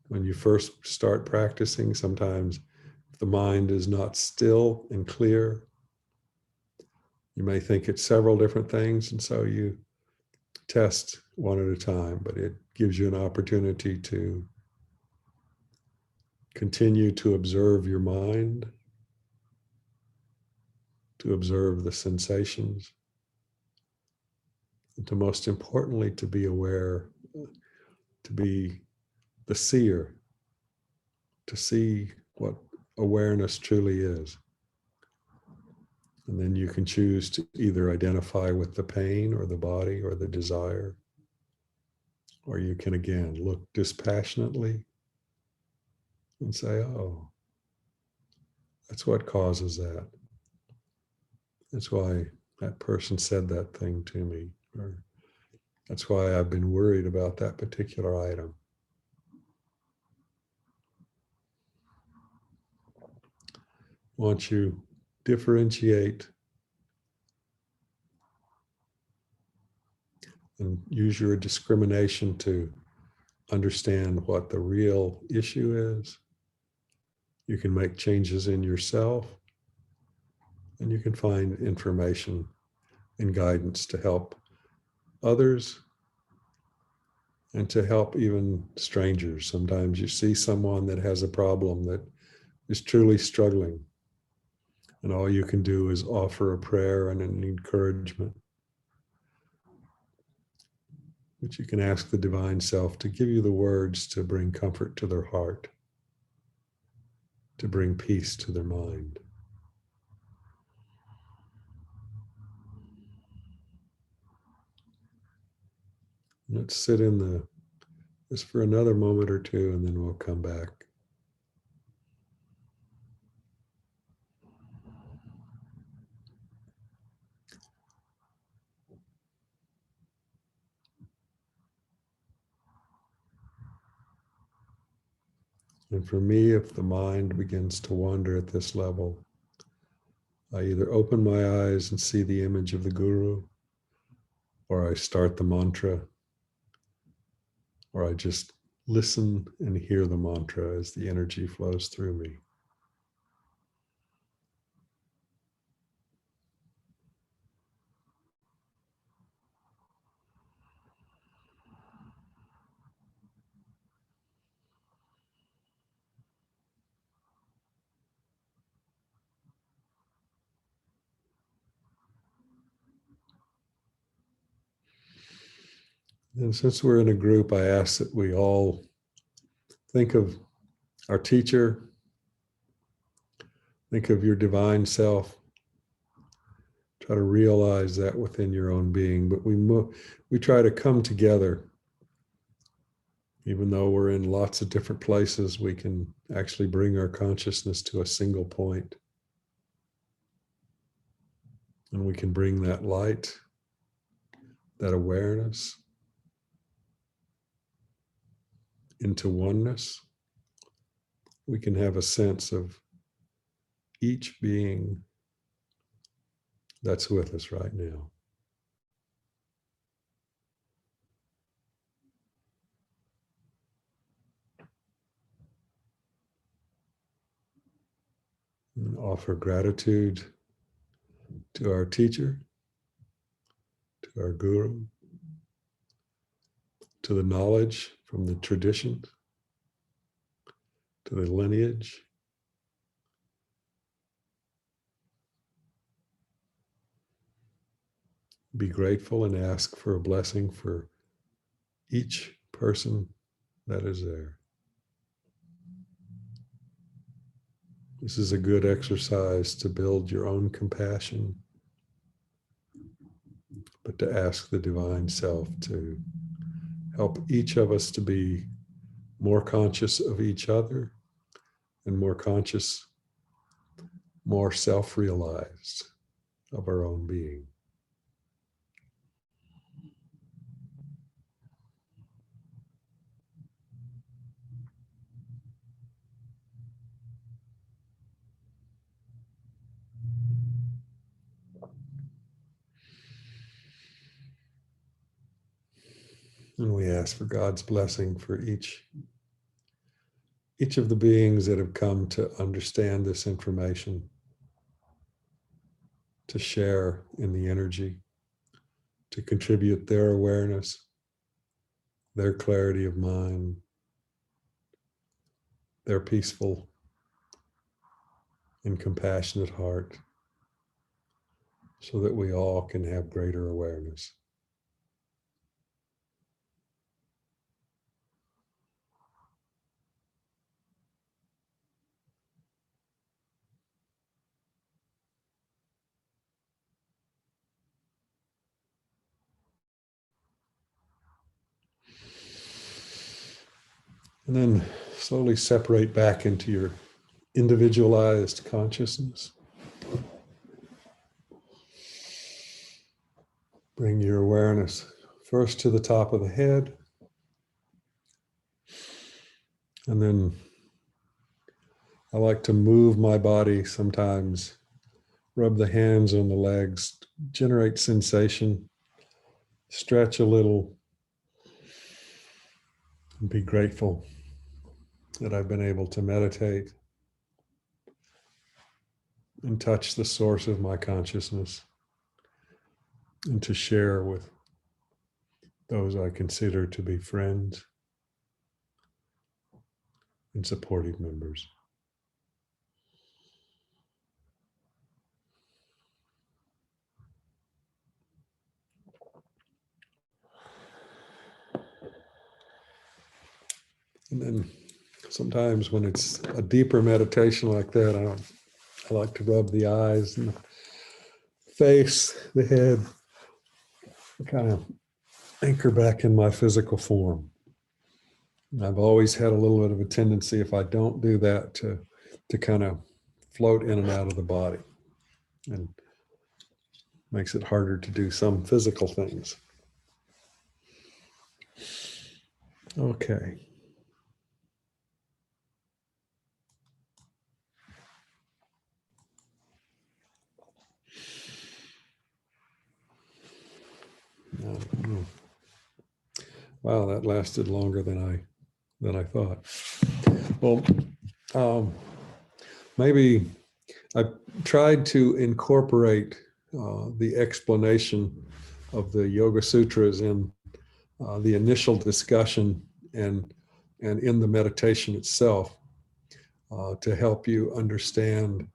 When you first start practicing, sometimes if the mind is not still and clear, you may think it's several different things, and so you test one at a time, but it gives you an opportunity to continue to observe your mind, to observe the sensations, and to most importantly, to be aware, to be the seer, to see what awareness truly is. And then you can choose to either identify with the pain or the body or the desire, or you can again look dispassionately and say, oh, that's what causes that. That's why that person said that thing to me, or that's why I've been worried about that particular item. Once you differentiate and use your discrimination to understand what the real issue is, you can make changes in yourself, and you can find information and guidance to help others and to help even strangers. Sometimes you see someone that has a problem that is truly struggling, and all you can do is offer a prayer and an encouragement. But you can ask the divine self to give you the words to bring comfort to their heart, to bring peace to their mind. Let's sit in this for another moment or two, and then we'll come back. And for me, if the mind begins to wander at this level, I either open my eyes and see the image of the Guru, or I start the mantra, or I just listen and hear the mantra as the energy flows through me. And since we're in a group, I ask that we all think of our teacher, think of your divine self. Try to realize that within your own being. But we try to come together. Even though we're in lots of different places, we can actually bring our consciousness to a single point. And we can bring that light, that awareness into oneness. We can have a sense of each being that's with us right now. And offer gratitude to our teacher, to our guru, to the knowledge from the tradition, to the lineage. Be grateful and ask for a blessing for each person that is there. This is a good exercise to build your own compassion, but to ask the divine self to help each of us to be more conscious of each other and more conscious, more self-realized of our own being. And we ask for God's blessing for each of the beings that have come to understand this information, to share in the energy, to contribute their awareness, their clarity of mind, their peaceful and compassionate heart, so that we all can have greater awareness. And then slowly separate back into your individualized consciousness. Bring your awareness first to the top of the head, and then I like to move my body sometimes, rub the hands on the legs, generate sensation, stretch a little, and be grateful that I've been able to meditate and touch the source of my consciousness and to share with those I consider to be friends and supportive members. And then sometimes when it's a deeper meditation like that, I like to rub the eyes and the face, the head, kind of anchor back in my physical form. I've always had a little bit of a tendency, if I don't do that, to kind of float in and out of the body, and makes it harder to do some physical things. Okay. Wow, that lasted longer than I thought. Well, maybe I tried to incorporate the explanation of the Yoga Sutras in the initial discussion and in the meditation itself to help you understand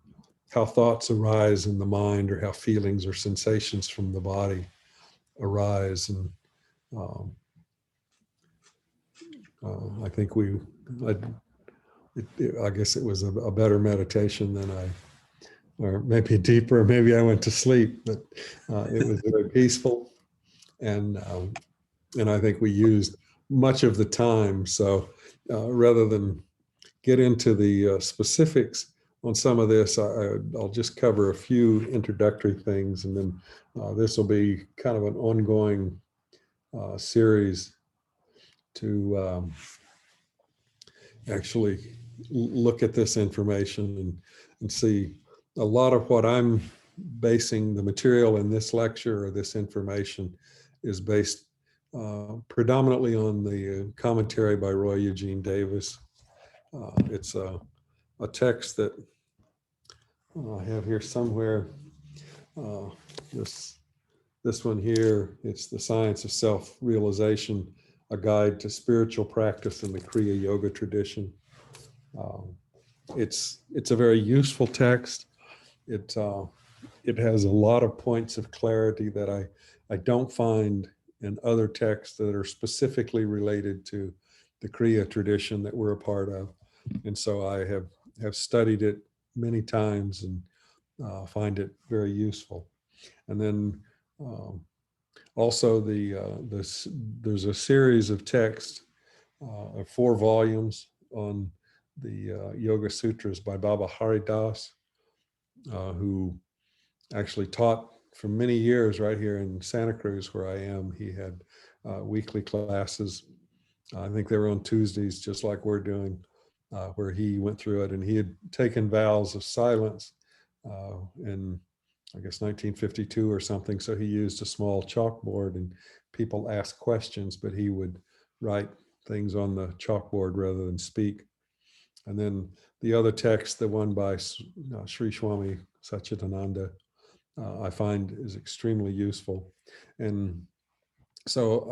how thoughts arise in the mind or how feelings or sensations from the body arise. And um, I think I guess it was a better meditation than or maybe deeper, maybe I went to sleep, but it was very peaceful. And I think we used much of the time. So rather than get into the specifics on some of this, I'll just cover a few introductory things, and then this will be kind of an ongoing series to actually look at this information and see a lot of what I'm basing the material in this lecture or this information is based predominantly on the commentary by Roy Eugene Davis. It's a text that I have here somewhere. Uh, this one here, it's The Science of Self-Realization, a guide to spiritual practice in the Kriya Yoga tradition. It's a very useful text. It has a lot of points of clarity that I don't find in other texts that are specifically related to the Kriya tradition that we're a part of. And so I have studied it many times and find it very useful. And then also there's a series of texts of 4 volumes on the Yoga Sutras by Baba Haridas, who actually taught for many years right here in Santa Cruz, where I am. He had weekly classes. I think they were on Tuesdays, just like we're doing, where he went through it. And he had taken vows of silence in, I guess, 1952 or something. So he used a small chalkboard and people asked questions, but he would write things on the chalkboard rather than speak. And then the other text, the one by Sri Swami Satchidananda, I find is extremely useful. And so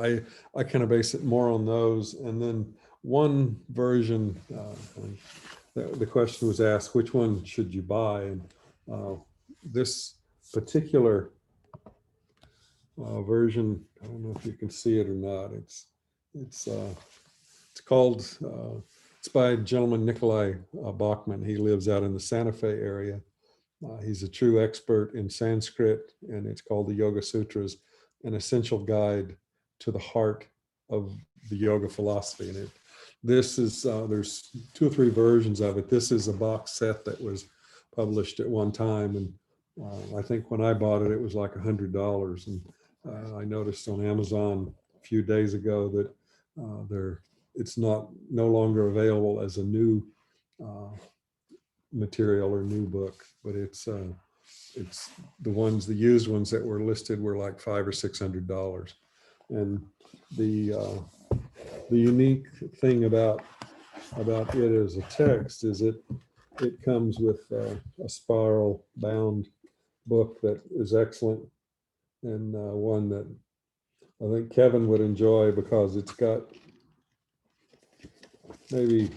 I kind of base it more on those. And then one version, the question was asked, which one should you buy? And this particular version, I don't know if you can see it or not. It's called, it's by a gentleman, Nikolai Bachman. He lives out in the Santa Fe area. He's a true expert in Sanskrit, and it's called the Yoga Sutras, an essential guide to the heart of the yoga philosophy. And this is, there's 2 or 3 versions of it. This is a box set that was published at one time. And I think when I bought it, it was like $100. And I noticed on Amazon a few days ago that it's no longer available as a new material or new book, but it's the used ones that were listed were like $500 or $600. And the unique thing about it as a text is it comes with a spiral bound book that is excellent, and one that I think Kevin would enjoy because it's got maybe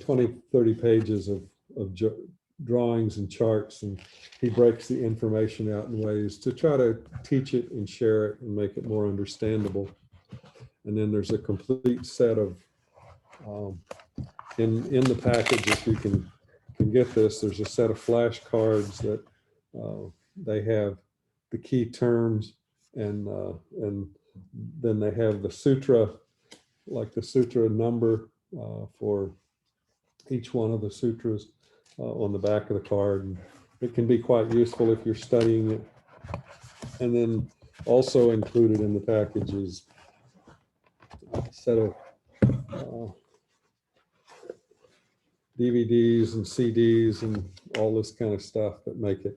20, 30 pages of drawings and charts, and he breaks the information out in ways to try to teach it and share it and make it more understandable. And then there's a complete set of in the package, if you can get this, there's a set of flashcards that they have the key terms, and then they have the sutra, like the sutra number for each one of the sutras on the back of the card. And it can be quite useful if you're studying it. And then also included in the package is a set of DVDs and CDs and all this kind of stuff that make it,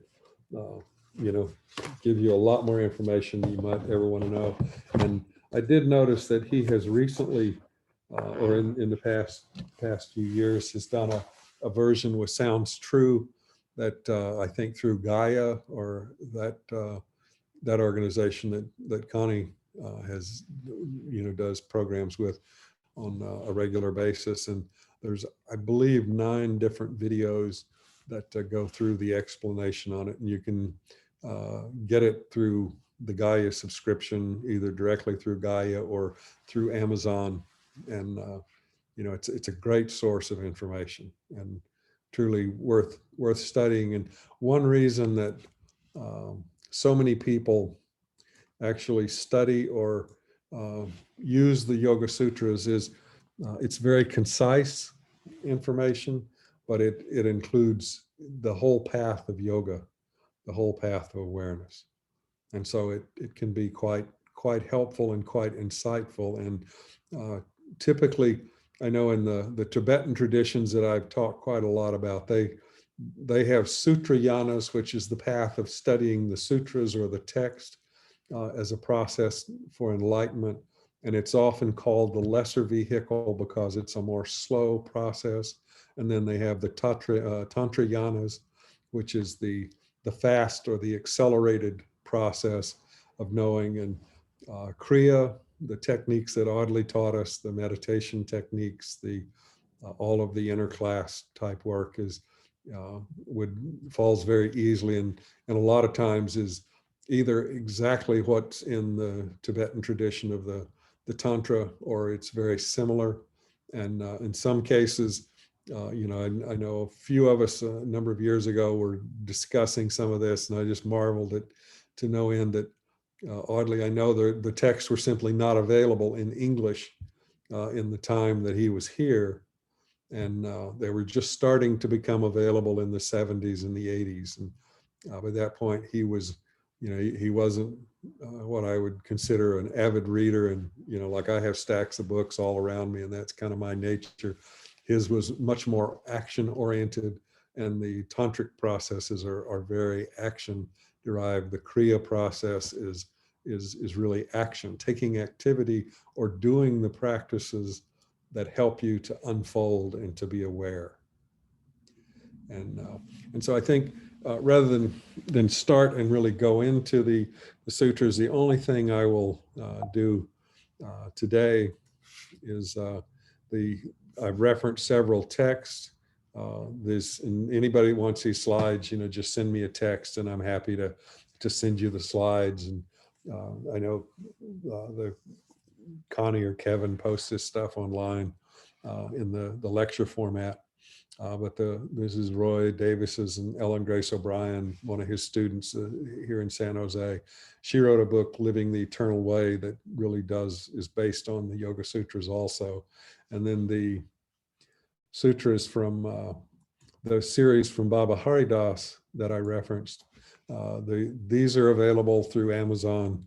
give you a lot more information than you might ever want to know. And I did notice that he has recently, or in the past few years, has done a version with Sounds True that I think through Gaia, or that organization that Connie has, does programs with on a regular basis. And there's, I believe, 9 different videos that go through the explanation on it, and you can get it through the Gaia subscription, either directly through Gaia or through Amazon. And it's a great source of information and truly worth studying. And one reason that so many people actually study or use the Yoga Sutras is it's very concise information, but it includes the whole path of yoga, the whole path of awareness. And so it can be quite helpful and quite insightful. And typically, I know in the Tibetan traditions that I've talked quite a lot about, they have sutra yanas, which is the path of studying the sutras or the text as a process for enlightenment. And it's often called the lesser vehicle because it's a more slow process. And then they have the tantra yanas, which is the fast or the accelerated process of knowing. And Kriya, the techniques that Audley taught us, the meditation techniques, all of the interclass type work is falls very easily, and a lot of times is either exactly what's in the Tibetan tradition of the Tantra, or it's very similar. And in some cases, I know a few of us a number of years ago were discussing some of this, and I just marveled at to no end that oddly, I know the texts were simply not available in English in the time that he was here. And they were just starting to become available in the 70s and the 80s. And by that point, he was, he wasn't what I would consider an avid reader. And, like I have stacks of books all around me, and that's kind of my nature. His was much more action oriented, and the tantric processes are very action derived. The Kriya process is really action, taking activity or doing the practices that help you to unfold and to be aware. And so I think rather than start and really go into the sutras, the only thing I will do today is I've referenced several texts. And anybody who wants these slides, just send me a text, and I'm happy to send you the slides. And I know the Connie or Kevin post this stuff online in the lecture format. But this is Roy Davis's and Ellen Grace O'Brien, one of his students here in San Jose. She wrote a book, Living the Eternal Way, that really is based on the Yoga Sutras also. And then the sutras from the series from Baba Haridas that I referenced, these are available through Amazon.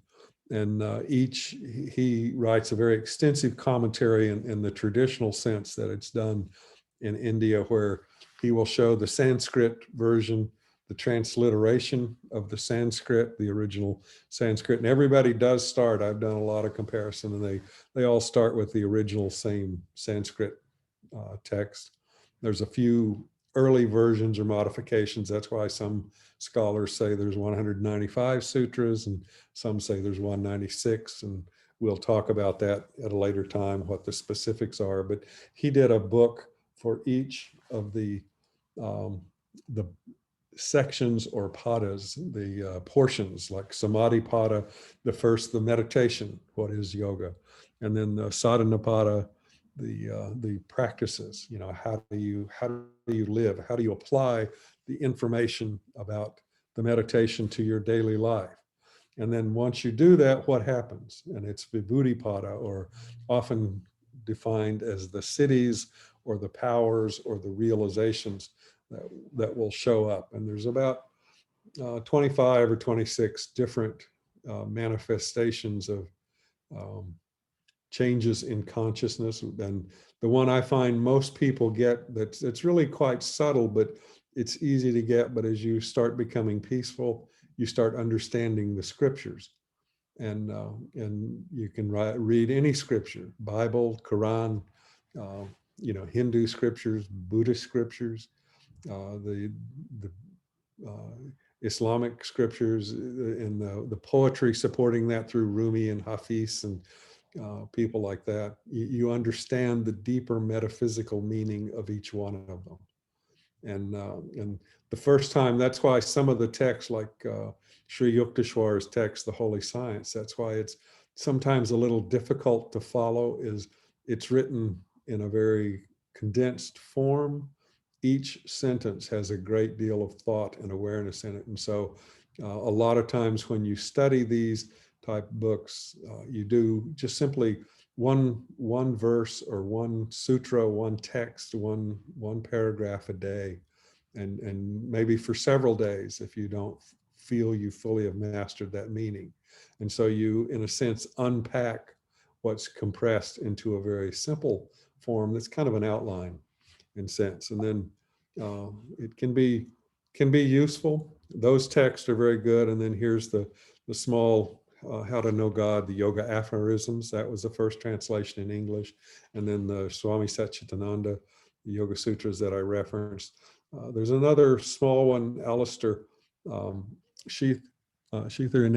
And he writes a very extensive commentary in the traditional sense that it's done in India, where he will show the Sanskrit version, the transliteration of the Sanskrit, the original Sanskrit. And everybody does start, I've done a lot of comparison, and they all start with the original same Sanskrit text. There's a few early versions or modifications. That's why some scholars say there's 195 sutras, and some say there's 196. And we'll talk about that at a later time, what the specifics are. But he did a book for each of the sections or padas, the portions, like Samadhi pada, the meditation, what is yoga, and then the sadhana pada, the practices, how do you live, how do you apply the information about the meditation to your daily life. And then once you do that, what happens? And it's vibhuti pada, or often defined as the siddhis or the powers or the realizations that will show up. And there's about 25 or 26 different manifestations of changes in consciousness. And the one I find most people get that's really quite subtle, but it's easy to get. But as you start becoming peaceful, you start understanding the scriptures. and you can read any scripture, Bible, Quran, Hindu scriptures, Buddhist scriptures, the Islamic scriptures, and the poetry supporting that through Rumi and Hafiz and people like that. You understand the deeper metaphysical meaning of each one of them. And the first time, that's why some of the texts, like Sri Yukteswar's text, The Holy Science, that's why it's sometimes a little difficult to follow, is it's written in a very condensed form. Each sentence has a great deal of thought and awareness in it. And so a lot of times when you study these type books, you do just simply one verse or one sutra, one text, one paragraph a day, and maybe for several days if you don't feel you fully have mastered that meaning. And so you, in a sense, unpack what's compressed into a very simple form that's kind of an outline in sense. And then it can be useful. Those texts are very good. And then here's the small How to Know God, the Yoga Aphorisms. That was the first translation in English. And then the Swami Satchitananda, the Yoga Sutras that I referenced. There's another small one, Alistair Sheath, Sheather, and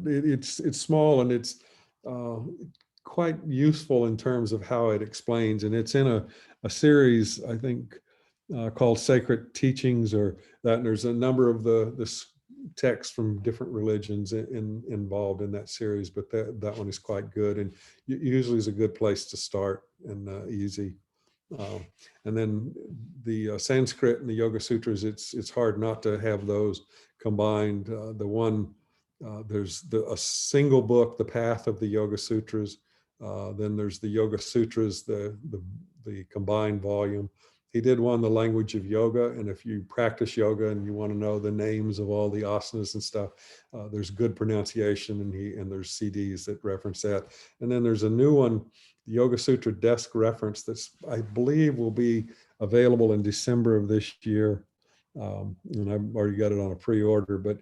it's small, and it's quite useful in terms of how it explains. And it's in a series, I think, called Sacred Teachings, or that. And there's a number of the texts from different religions involved in that series, but that one is quite good, and usually is a good place to start, and easy. And then the Sanskrit and the Yoga Sutras, it's hard not to have those combined. There's a single book, The Path of the Yoga Sutras. Then there's the Yoga Sutras, the combined volume. He did one, The Language of Yoga, and if you practice yoga and you want to know the names of all the asanas and stuff, there's good pronunciation, and there's CDs that reference that. And then there's a new one, the Yoga Sutra Desk Reference, that's, I believe, will be available in December of this year. And I've already got it on a pre-order, but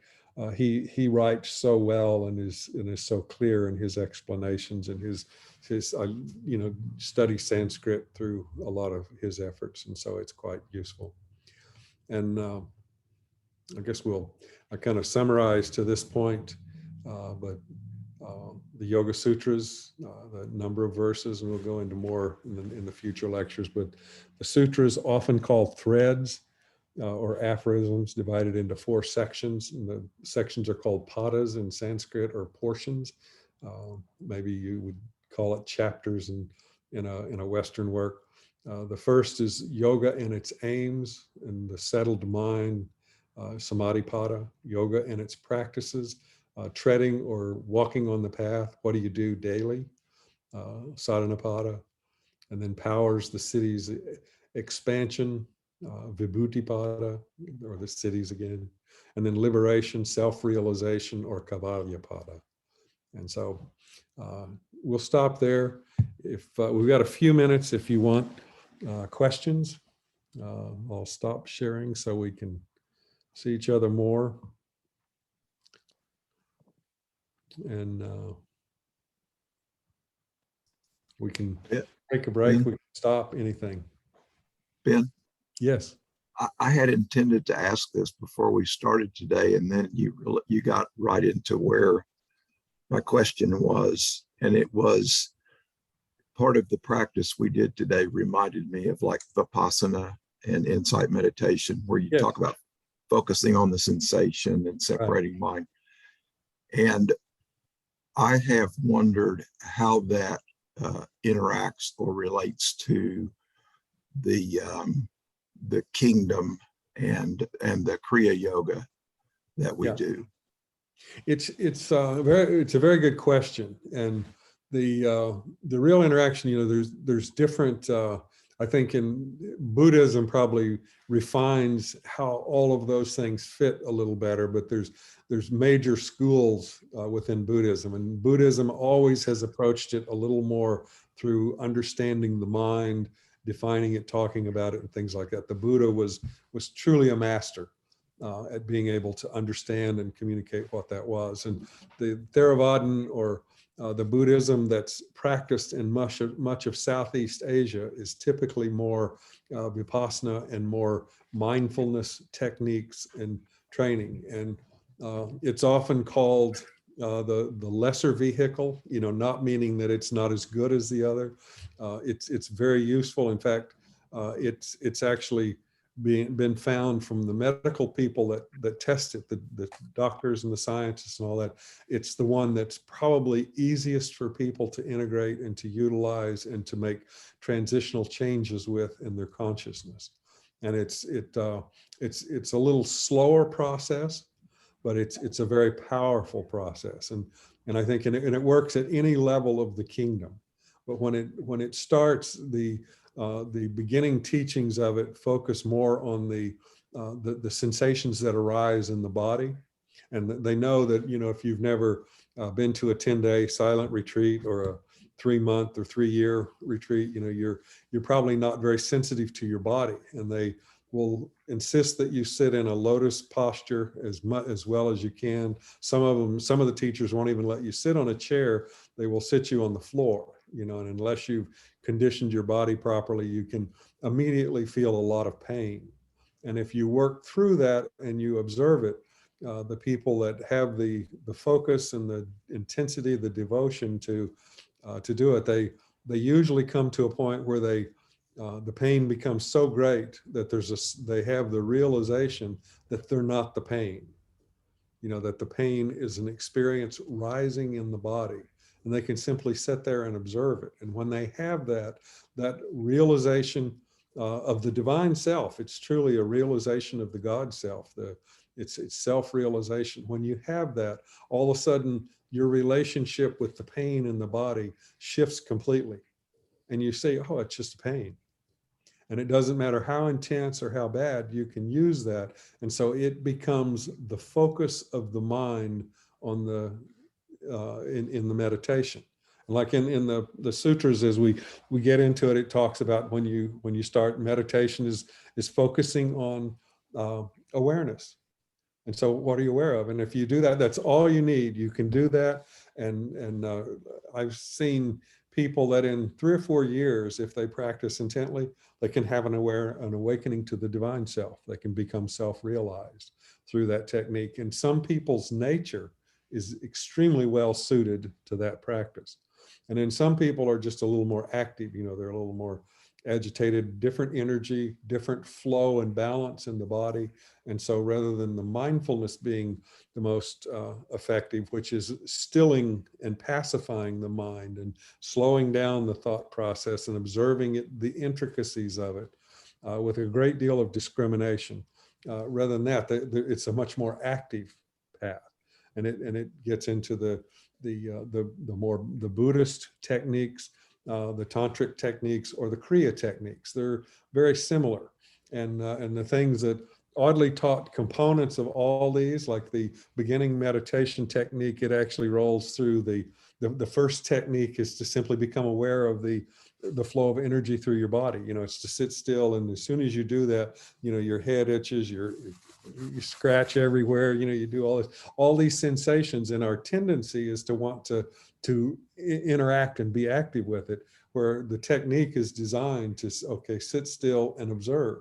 he writes so well, and is so clear in his explanations, and his study Sanskrit through a lot of his efforts, and so it's quite useful. And I guess I kind of summarize to this point, but the Yoga Sutras, the number of verses, and we'll go into more in the future lectures, but the sutras, often called threads, or aphorisms, divided into 4 sections. And the sections are called padas in Sanskrit, or portions. Maybe you would call it chapters in a Western work. The first is yoga and its aims and the settled mind, samadhi pada, yoga and its practices, treading or walking on the path. What do you do daily? Sadhana pada. And then powers, the city's expansion, vibhuti pada, or the cities again. And then liberation, self-realization, or kaivalya pada. And so we'll stop there. If we've got a few minutes, if you want questions, I'll stop sharing so we can see each other more. And we can take a break. Ben, we can stop, anything. Ben? Yes. I had intended to ask this before we started today, and then you got right into where my question was, and it was part of the practice we did today reminded me of like Vipassana and insight meditation, where you talk about focusing on the sensation and separating mind. And I have wondered how that interacts or relates to the kingdom and the Kriya Yoga that we do. It's a very good question, and the real interaction, there's different. I think in Buddhism probably refines how all of those things fit a little better, but there's major schools within Buddhism, and Buddhism always has approached it a little more through understanding the mind, defining it, talking about it, and things like that. The Buddha was truly a master at being able to understand and communicate what that was. And the Theravadan, or the Buddhism that's practiced in much of Southeast Asia, is typically more vipassana and more mindfulness techniques and training. And it's often called the lesser vehicle, not meaning that it's not as good as the other. It's very useful. In fact, it's actually been found from the medical people that test it, the doctors and the scientists and all that. It's the one that's probably easiest for people to integrate and to utilize and to make transitional changes with in their consciousness. And it's a little slower process, but it's a very powerful process. And I think, and it works at any level of the kingdom. But when it starts, the beginning teachings of it focus more on the sensations that arise in the body. And they know that, if you've never been to a 10-day silent retreat or a 3-month or 3-year retreat, you're probably not very sensitive to your body. And they will insist that you sit in a lotus posture as well as you can. Some of the teachers won't even let you sit on a chair. They will sit you on the floor, and unless you've conditioned your body properly, you can immediately feel a lot of pain. And if you work through that and you observe it, the people that have the focus and the intensity, the devotion to do it, they usually come to a point where the pain becomes so great that they have the realization that they're not the pain, that the pain is an experience rising in the body, and they can simply sit there and observe it. And when they have that realization of the divine self, it's truly a realization of the God self, it's self-realization. When you have that, all of a sudden your relationship with the pain in the body shifts completely. And you say, oh, it's just pain. And it doesn't matter how intense or how bad, you can use that. And so it becomes the focus of the mind on in the meditation. And like in the sutras, as we get into it, it talks about when you start meditation is focusing on awareness. And so what are you aware of? And if you do that, that's all you need. You can do that. And I've seen people that in 3 or 4 years, if they practice intently, they can have an awakening to the divine self. They can become self-realized through that technique. And some people's nature is extremely well suited to that practice. And then some people are just a little more active, they're a little more agitated, different energy, different flow and balance in the body. And so rather than the mindfulness being the most effective, which is stilling and pacifying the mind and slowing down the thought process and observing it, the intricacies of it with a great deal of discrimination. Rather than that, it's a much more active path. And it gets into the Buddhist techniques, the tantric techniques, or the Kriya techniques. They're very similar. And the things that oddly taught components of all these, like the beginning meditation technique, it actually rolls through the first technique is to simply become aware of the flow of energy through your body. It's to sit still. And as soon as you do that, your head itches, you scratch everywhere, you do all these sensations. And our tendency is to want to interact and be active with it, where the technique is designed to, okay, sit still and observe.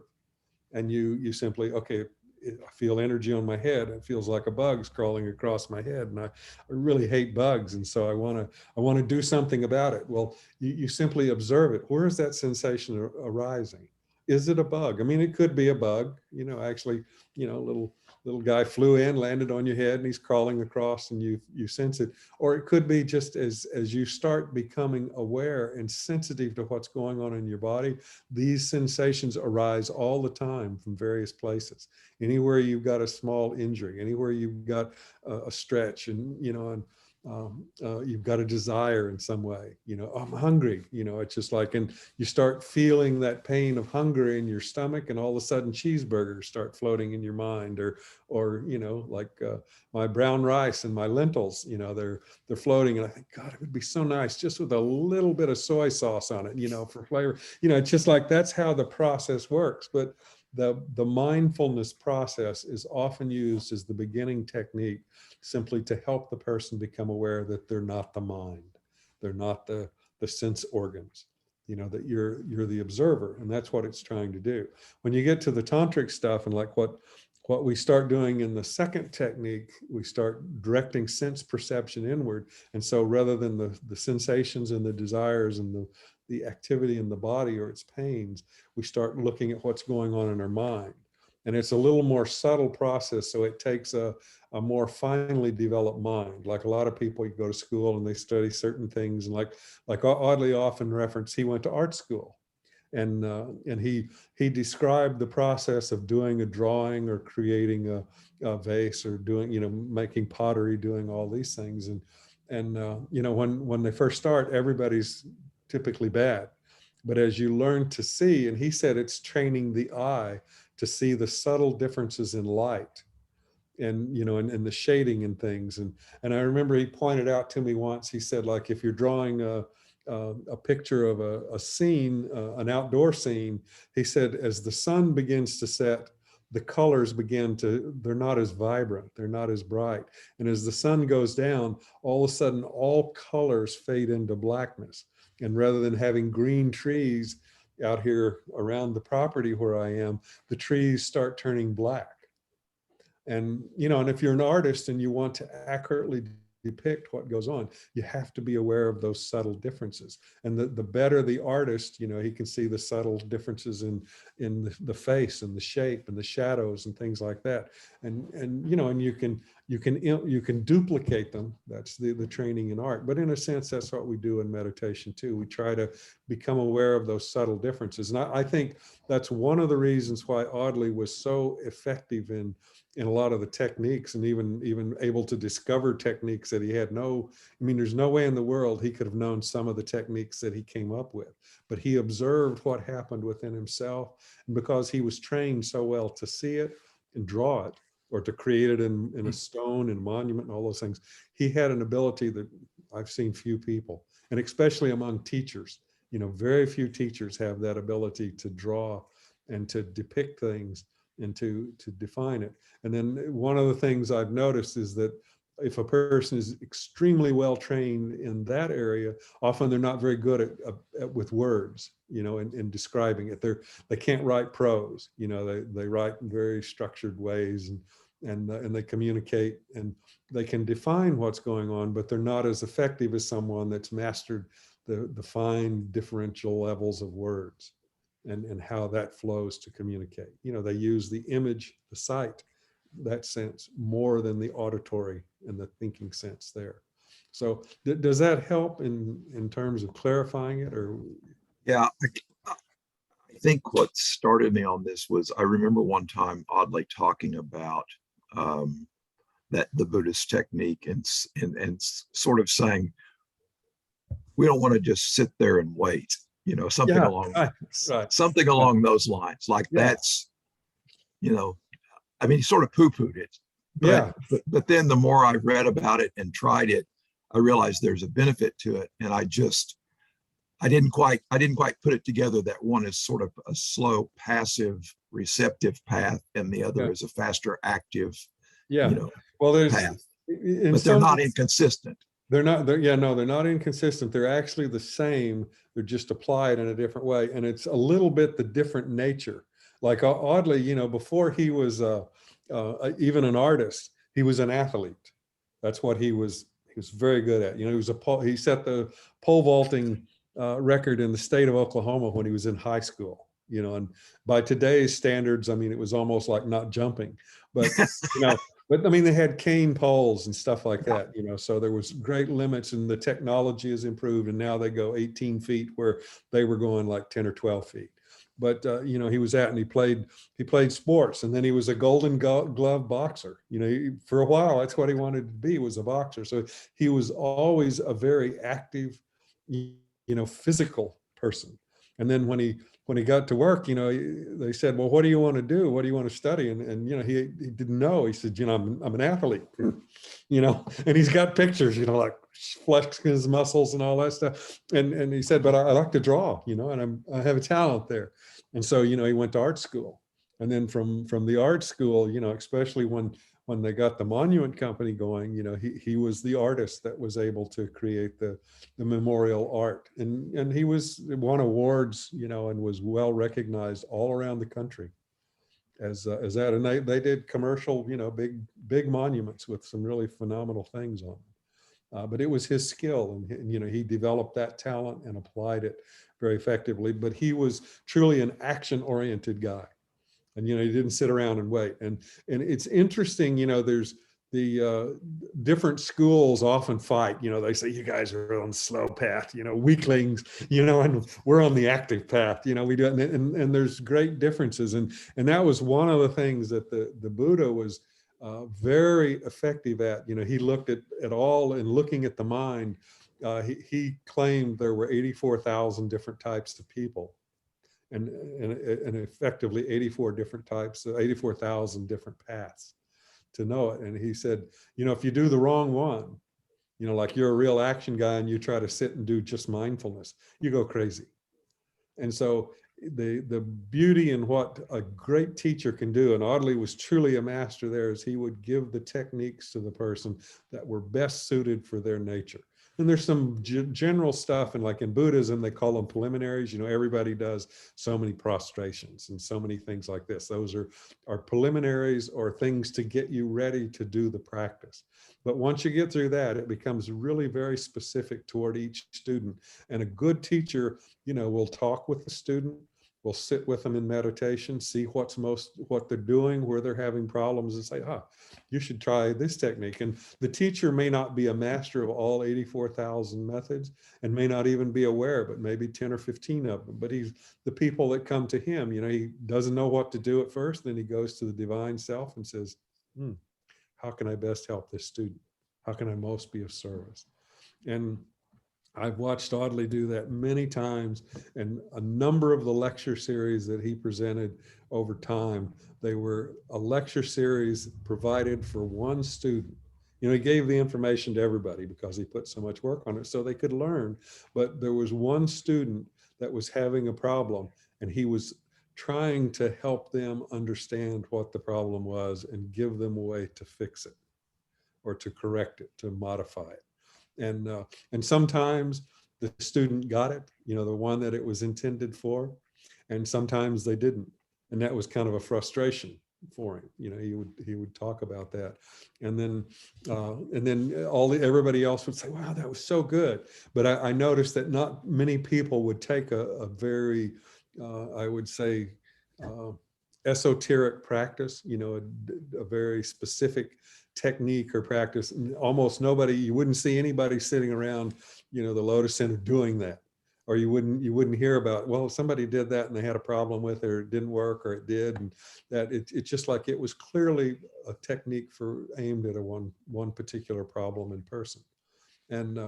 And you simply, okay, I feel energy on my head. It feels like a bug's crawling across my head. And I really hate bugs. And so I want to do something about it. Well, you simply observe it. Where is that sensation arising? Is it a bug? I mean, it could be a bug, actually, little guy flew in, landed on your head, and he's crawling across, and you sense it. Or it could be just as you start becoming aware and sensitive to what's going on in your body, these sensations arise all the time from various places. Anywhere you've got a small injury, anywhere you've got a stretch, and you've got a desire in some way, I'm hungry, it's just like, and you start feeling that pain of hunger in your stomach, and all of a sudden cheeseburgers start floating in your mind, or like my brown rice and my lentils, they're floating, and I think, God, it would be so nice just with a little bit of soy sauce on it, for flavor. It's just like, that's how the process works. But the mindfulness process is often used as the beginning technique simply to help the person become aware that they're not the mind. They're not the sense organs, that you're the observer, and that's what it's trying to do. When you get to the tantric stuff and like what we start doing in the second technique, we start directing sense perception inward. And so rather than the sensations and the desires and the activity in the body or its pains, we start looking at what's going on in our mind. And it's a little more subtle process, so it takes a more finely developed mind. Like a lot of people, you go to school and they study certain things, and like Audley often referenced, he went to art school, and he described the process of doing a drawing or creating a vase or doing, making pottery, doing all these things, and when they first start, everybody's typically bad, but as you learn to see, and he said it's training the eye to see the subtle differences in light and and the shading and things, and I remember he pointed out to me once, he said, like, if you're drawing a picture of a scene, an outdoor scene, he said, as the sun begins to set, the colors they're not as vibrant, they're not as bright, and as the sun goes down, all of a sudden all colors fade into blackness, and rather than having green trees out here around the property where I am, the trees start turning black. And, and if you're an artist and you want to accurately depict what goes on, you have to be aware of those subtle differences. And the better the artist, he can see the subtle differences in the face and the shape and the shadows and things like that. And you can duplicate them. That's the training in art. But in a sense, that's what we do in meditation too. We try to become aware of those subtle differences. And I think that's one of the reasons why Audley was so effective in a lot of the techniques, and even able to discover techniques that he had there's no way in the world he could have known some of the techniques that he came up with, but he observed what happened within himself. And because he was trained so well to see it and draw it, or to create it in a stone and monument and all those things, he had an ability that I've seen few people, and especially among teachers, very few teachers have that ability to draw and to depict things and to define it. And then one of the things I've noticed is that if a person is extremely well trained in that area, often they're not very good at with words, in describing it. They can't write prose, they write in very structured ways, and they communicate, and they can define what's going on, but they're not as effective as someone that's mastered the fine differential levels of words and how that flows to communicate. They use the image, the sight, that sense more than the auditory and the thinking sense there. So does that help in terms of clarifying it? Or Yeah, I think what started me on this was, I remember one time Audley talking about that the Buddhist technique, and sort of saying, we don't want to just sit there and wait, something along something along those lines. Like that's, he sort of poo-pooed it, but then the more I read about it and tried it, I realized there's a benefit to it, and I didn't quite put it together that one is sort of a slow, passive, receptive path, and the other is a faster, active, well, there's path. But they're not inconsistent. They're not inconsistent. They're actually the same. They're just applied in a different way. And it's a little bit the different nature. Like Audley, before he was even an artist, he was an athlete. That's what he was very good at. He set the pole vaulting record in the state of Oklahoma when he was in high school, and by today's standards, it was almost like not jumping, but, but they had cane poles and stuff like that, so there was great limits, and the technology has improved, and now they go 18 feet where they were going like 10 or 12 feet. But, he was and he played sports, and then he was a Golden Glove boxer. For a while, that's what he wanted to be, was a boxer. So he was always a very active, physical person. And then when he got to work, they said, well, what do you want to do? What do you want to study? And he didn't know. He said, I'm an athlete, and he's got pictures, like flexing his muscles and all that stuff. And he said, but I like to draw, and I have a talent there. And so, he went to art school, And then from the art school, you know, especially when they got the monument company going, you know, he was the artist that was able to create the memorial art, and he won awards, you know, and was well recognized all around the country as that. And they did commercial, you know, big monuments with some really phenomenal things on them. But it was his skill, and you know, he developed that talent and applied it very effectively. But he was truly an action-oriented guy. And, you know, he didn't sit around and wait. And it's interesting, you know, there's the different schools often fight, you know, they say, you guys are on the slow path, you know, weaklings, you know, and we're on the active path, you know, we do it. And there's great differences. And that was one of the things that the Buddha was very effective at. You know, he looked at all, and looking at the mind, he claimed there were 84,000 different types of people. And effectively 84 different types, 84,000 different paths to know it. And he said, you know, if you do the wrong one, you know, like you're a real action guy and you try to sit and do just mindfulness, you go crazy. And so the beauty in what a great teacher can do, and Audley was truly a master there, is he would give the techniques to the person that were best suited for their nature. And there's some general stuff, and like in Buddhism, they call them preliminaries. You know, everybody does so many prostrations and so many things like this. Those are preliminaries, or things to get you ready to do the practice. But once you get through that, it becomes really very specific toward each student. And a good teacher, you know, will talk with the student, will sit with them in meditation, see what they're doing, where they're having problems, and say, you should try this technique. And the teacher may not be a master of all 84,000 methods, and may not even be aware, but maybe 10 or 15 of them. But he's the people that come to him, you know, he doesn't know what to do at first. Then he goes to the divine self and says, how can I best help this student? How can I most be of service? And I've watched Audley do that many times, and a number of the lecture series that he presented over time, they were a lecture series provided for one student. You know, he gave the information to everybody because he put so much work on it so they could learn. But there was one student that was having a problem, and he was trying to help them understand what the problem was and give them a way to fix it, or to correct it, to modify it. And sometimes the student got it, you know, the one that it was intended for, and sometimes they didn't. And that was kind of a frustration for him. You know, he would talk about that. And then everybody else would say, wow, that was so good. But I noticed that not many people would take a very, I would say, esoteric practice, you know, a very specific technique or practice. And almost nobody, you wouldn't see anybody sitting around, you know, the Lotus Center doing that. Or you wouldn't hear about, well, somebody did that and they had a problem with it, or it didn't work, or it did. And that it's just like, it was clearly a technique aimed at one particular problem in person. And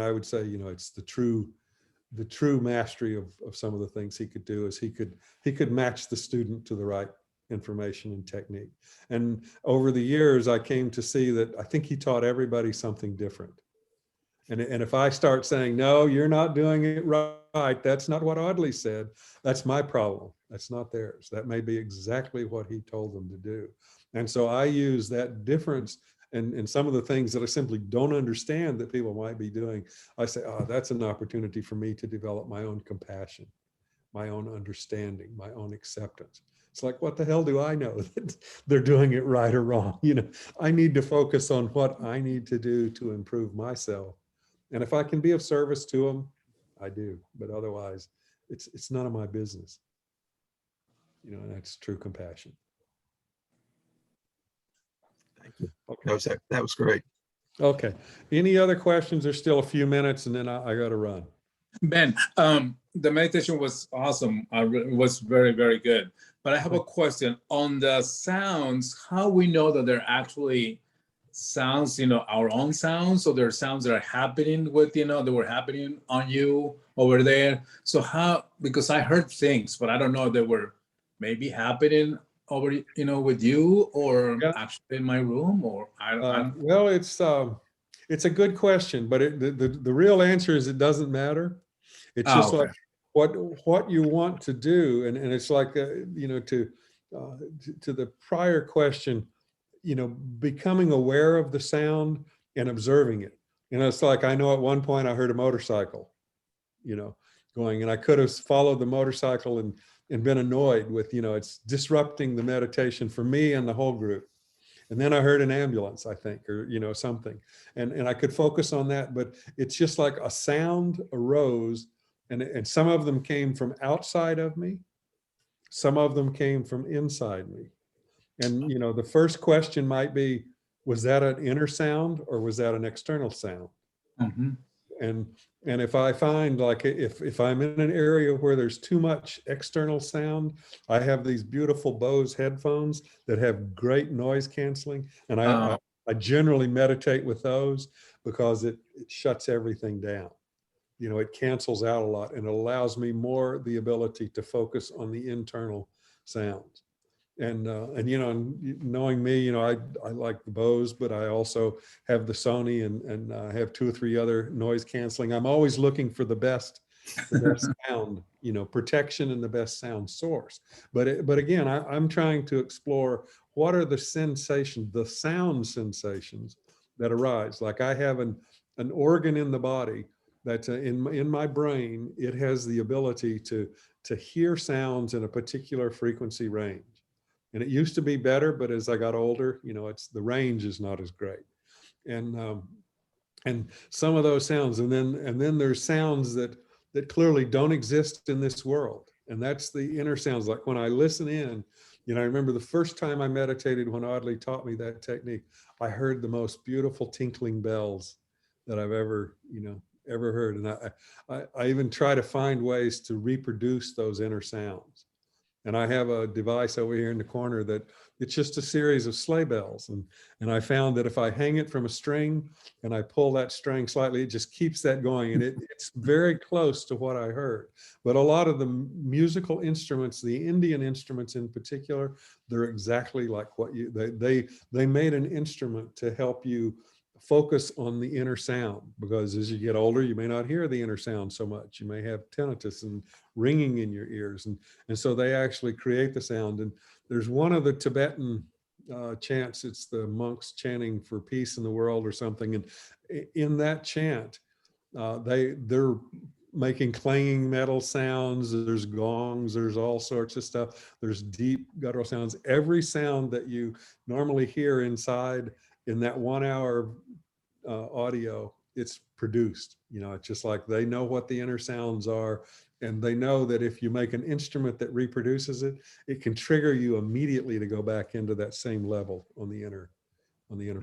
I would say, you know, it's the true mastery of some of the things he could do, is he could match the student to the right information and technique. And over the years, I came to see that I think he taught everybody something different. And if I start saying, no, you're not doing it right, that's not what Audley said, that's my problem. That's not theirs. That may be exactly what he told them to do. And so I use that difference, and some of the things that I simply don't understand that people might be doing, I say, that's an opportunity for me to develop my own compassion, my own understanding, my own acceptance. It's like, what the hell do I know that they're doing it right or wrong? You know, I need to focus on what I need to do to improve myself. And if I can be of service to them, I do. But otherwise, it's none of my business. You know, and that's true compassion. Thank you. Okay. That was great. Okay. Any other questions? There's still a few minutes, and then I got to run. Ben, the meditation was awesome. It was very, very good. But I have a question on the sounds. How we know that they're actually sounds, you know, our own sounds, so there are sounds that are happening with, you know, that were happening on you over there. So how, because I heard things, but I don't know if they were maybe happening over, you know, with you, or actually in my room, or I don't. Well, it's a good question, but the real answer is it doesn't matter. It's just like what you want to do, and it's like you know, to the prior question, becoming aware of the sound and observing it. It's like, I know at one point I heard a motorcycle, going, and I could have followed the motorcycle and been annoyed with, it's disrupting the meditation for me and the whole group. And then I heard an ambulance, I think, or, something. And I could focus on that, but it's just like a sound arose, and some of them came from outside of me. Some of them came from inside me. And, the first question might be, was that an inner sound or was that an external sound? Mm-hmm. And if I find, like, if I'm in an area where there's too much external sound, I have these beautiful Bose headphones that have great noise canceling. And I generally meditate with those because it shuts everything down. It cancels out a lot and it allows me more the ability to focus on the internal sounds. And knowing me, I like the Bose, but I also have the Sony and I have 2 or 3 other noise canceling. I'm always looking for the best sound, protection and the best sound source. But again, I'm trying to explore what are the sensations, the sound sensations that arise. Like, I have an organ in the body that in my brain, it has the ability to hear sounds in a particular frequency range. And it used to be better, but as I got older, it's the range is not as great. And some of those sounds, and then there's sounds that clearly don't exist in this world. And that's the inner sounds. Like when I listen in, I remember the first time I meditated when Audley taught me that technique, I heard the most beautiful tinkling bells that I've ever heard. And I even try to find ways to reproduce those inner sounds. And I have a device over here in the corner that it's just a series of sleigh bells. And I found that if I hang it from a string and I pull that string slightly, it just keeps that going. And it's very close to what I heard. But a lot of the musical instruments, the Indian instruments in particular, they're exactly like what they made an instrument to help you focus on the inner sound, because as you get older, you may not hear the inner sound so much. You may have tinnitus and ringing in your ears. And so they actually create the sound. And there's one of the Tibetan chants, it's the monks chanting for peace in the world or something. And in that chant, they're making clanging metal sounds. There's gongs, there's all sorts of stuff. There's deep guttural sounds. Every sound that you normally hear inside in that 1 hour audio, it's produced. It's just like they know what the inner sounds are, and they know that if you make an instrument that reproduces it, it can trigger you immediately to go back into that same level on the inner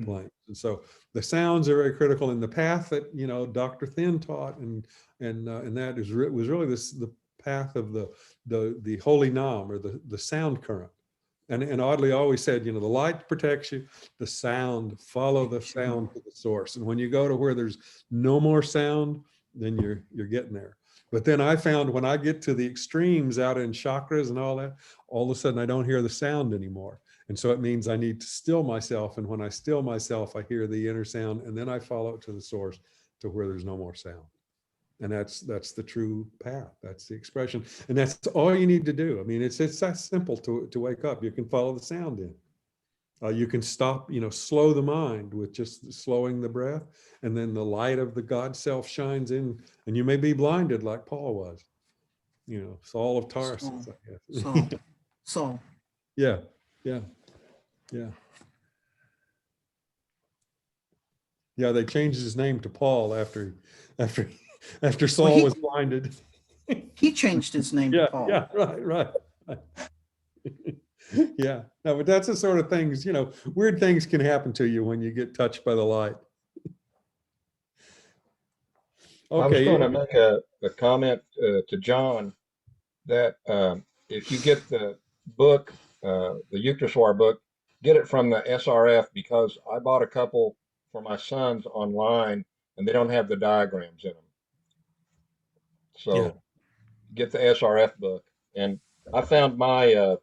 plane. And so the sounds are very critical in the path that Dr. Thin taught, and that was really the path of the holy nam, or the sound current. And Audley always said, the light protects you, the sound, follow the sound to the source. And when you go to where there's no more sound, then you're getting there. But then I found when I get to the extremes out in chakras and all that, all of a sudden I don't hear the sound anymore. And so it means I need to still myself. And when I still myself, I hear the inner sound, and then I follow it to the source to where there's no more sound. And that's the true path. That's the expression. And that's all you need to do. I mean, it's that simple to wake up. You can follow the sound in. You can stop, slow the mind with just slowing the breath. And then the light of the God self shines in, and you may be blinded like Paul was, Saul of Tarsus, I guess. So. Yeah. Yeah, they changed his name to Paul after Saul was blinded. He changed his name to Paul. Yeah, right. Yeah, no, but that's the sort of things, weird things can happen to you when you get touched by the light. I was going to make a comment to John that if you get the book, the Yukteswar book, get it from the SRF, because I bought a couple for my sons online and they don't have the diagrams in them. So get the SRF book. And I found my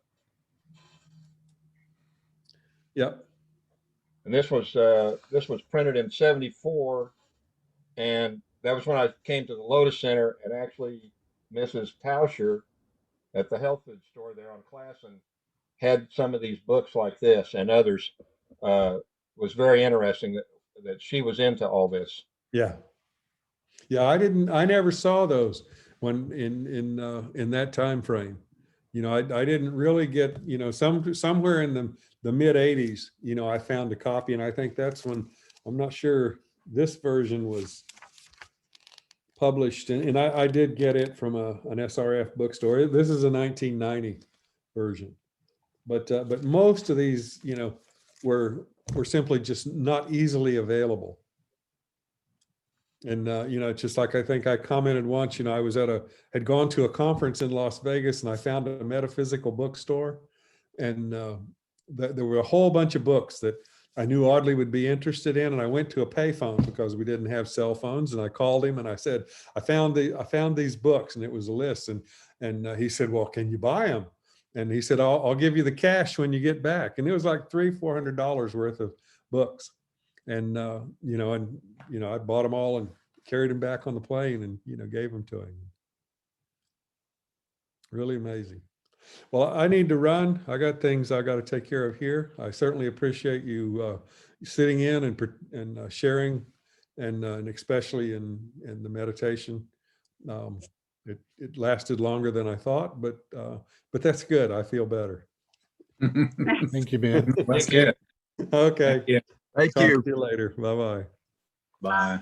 Yep. And this was printed in '74, and that was when I came to the Lotus Center, and actually Mrs. Tauscher at the health food store there on Classen had some of these books like this and others, was very interesting that she was into all this. Yeah. Yeah, I never saw those when in that time frame. You know, I didn't really get, you know, somewhere in the mid 80s, you know, I found a copy, and I think that's when, I'm not sure, this version was published, and I did get it from an SRF bookstore. This is a 1990 version, but most of these, you know, were simply just not easily available. And you know, it's just like, I think I commented once, you know, I was had gone to a conference in Las Vegas, and I found a metaphysical bookstore, and there were a whole bunch of books that I knew Audley would be interested in. And I went to a payphone because we didn't have cell phones, and I called him and I said, I found these books, and it was a list. And he said, well, can you buy them? And he said, I'll give you the cash when you get back. And it was like $300-400 worth of books. And you know, I bought them all and carried them back on the plane, and, you know, gave them to him. Really amazing. Well, I need to run. I got things I got to take care of here. I certainly appreciate you sitting in and sharing, and especially in the meditation. It lasted longer than I thought, but that's good. I feel better. Thank you, Ben. That's good. Okay. Yeah. Thank Talk you. to you later. Bye-bye. Bye.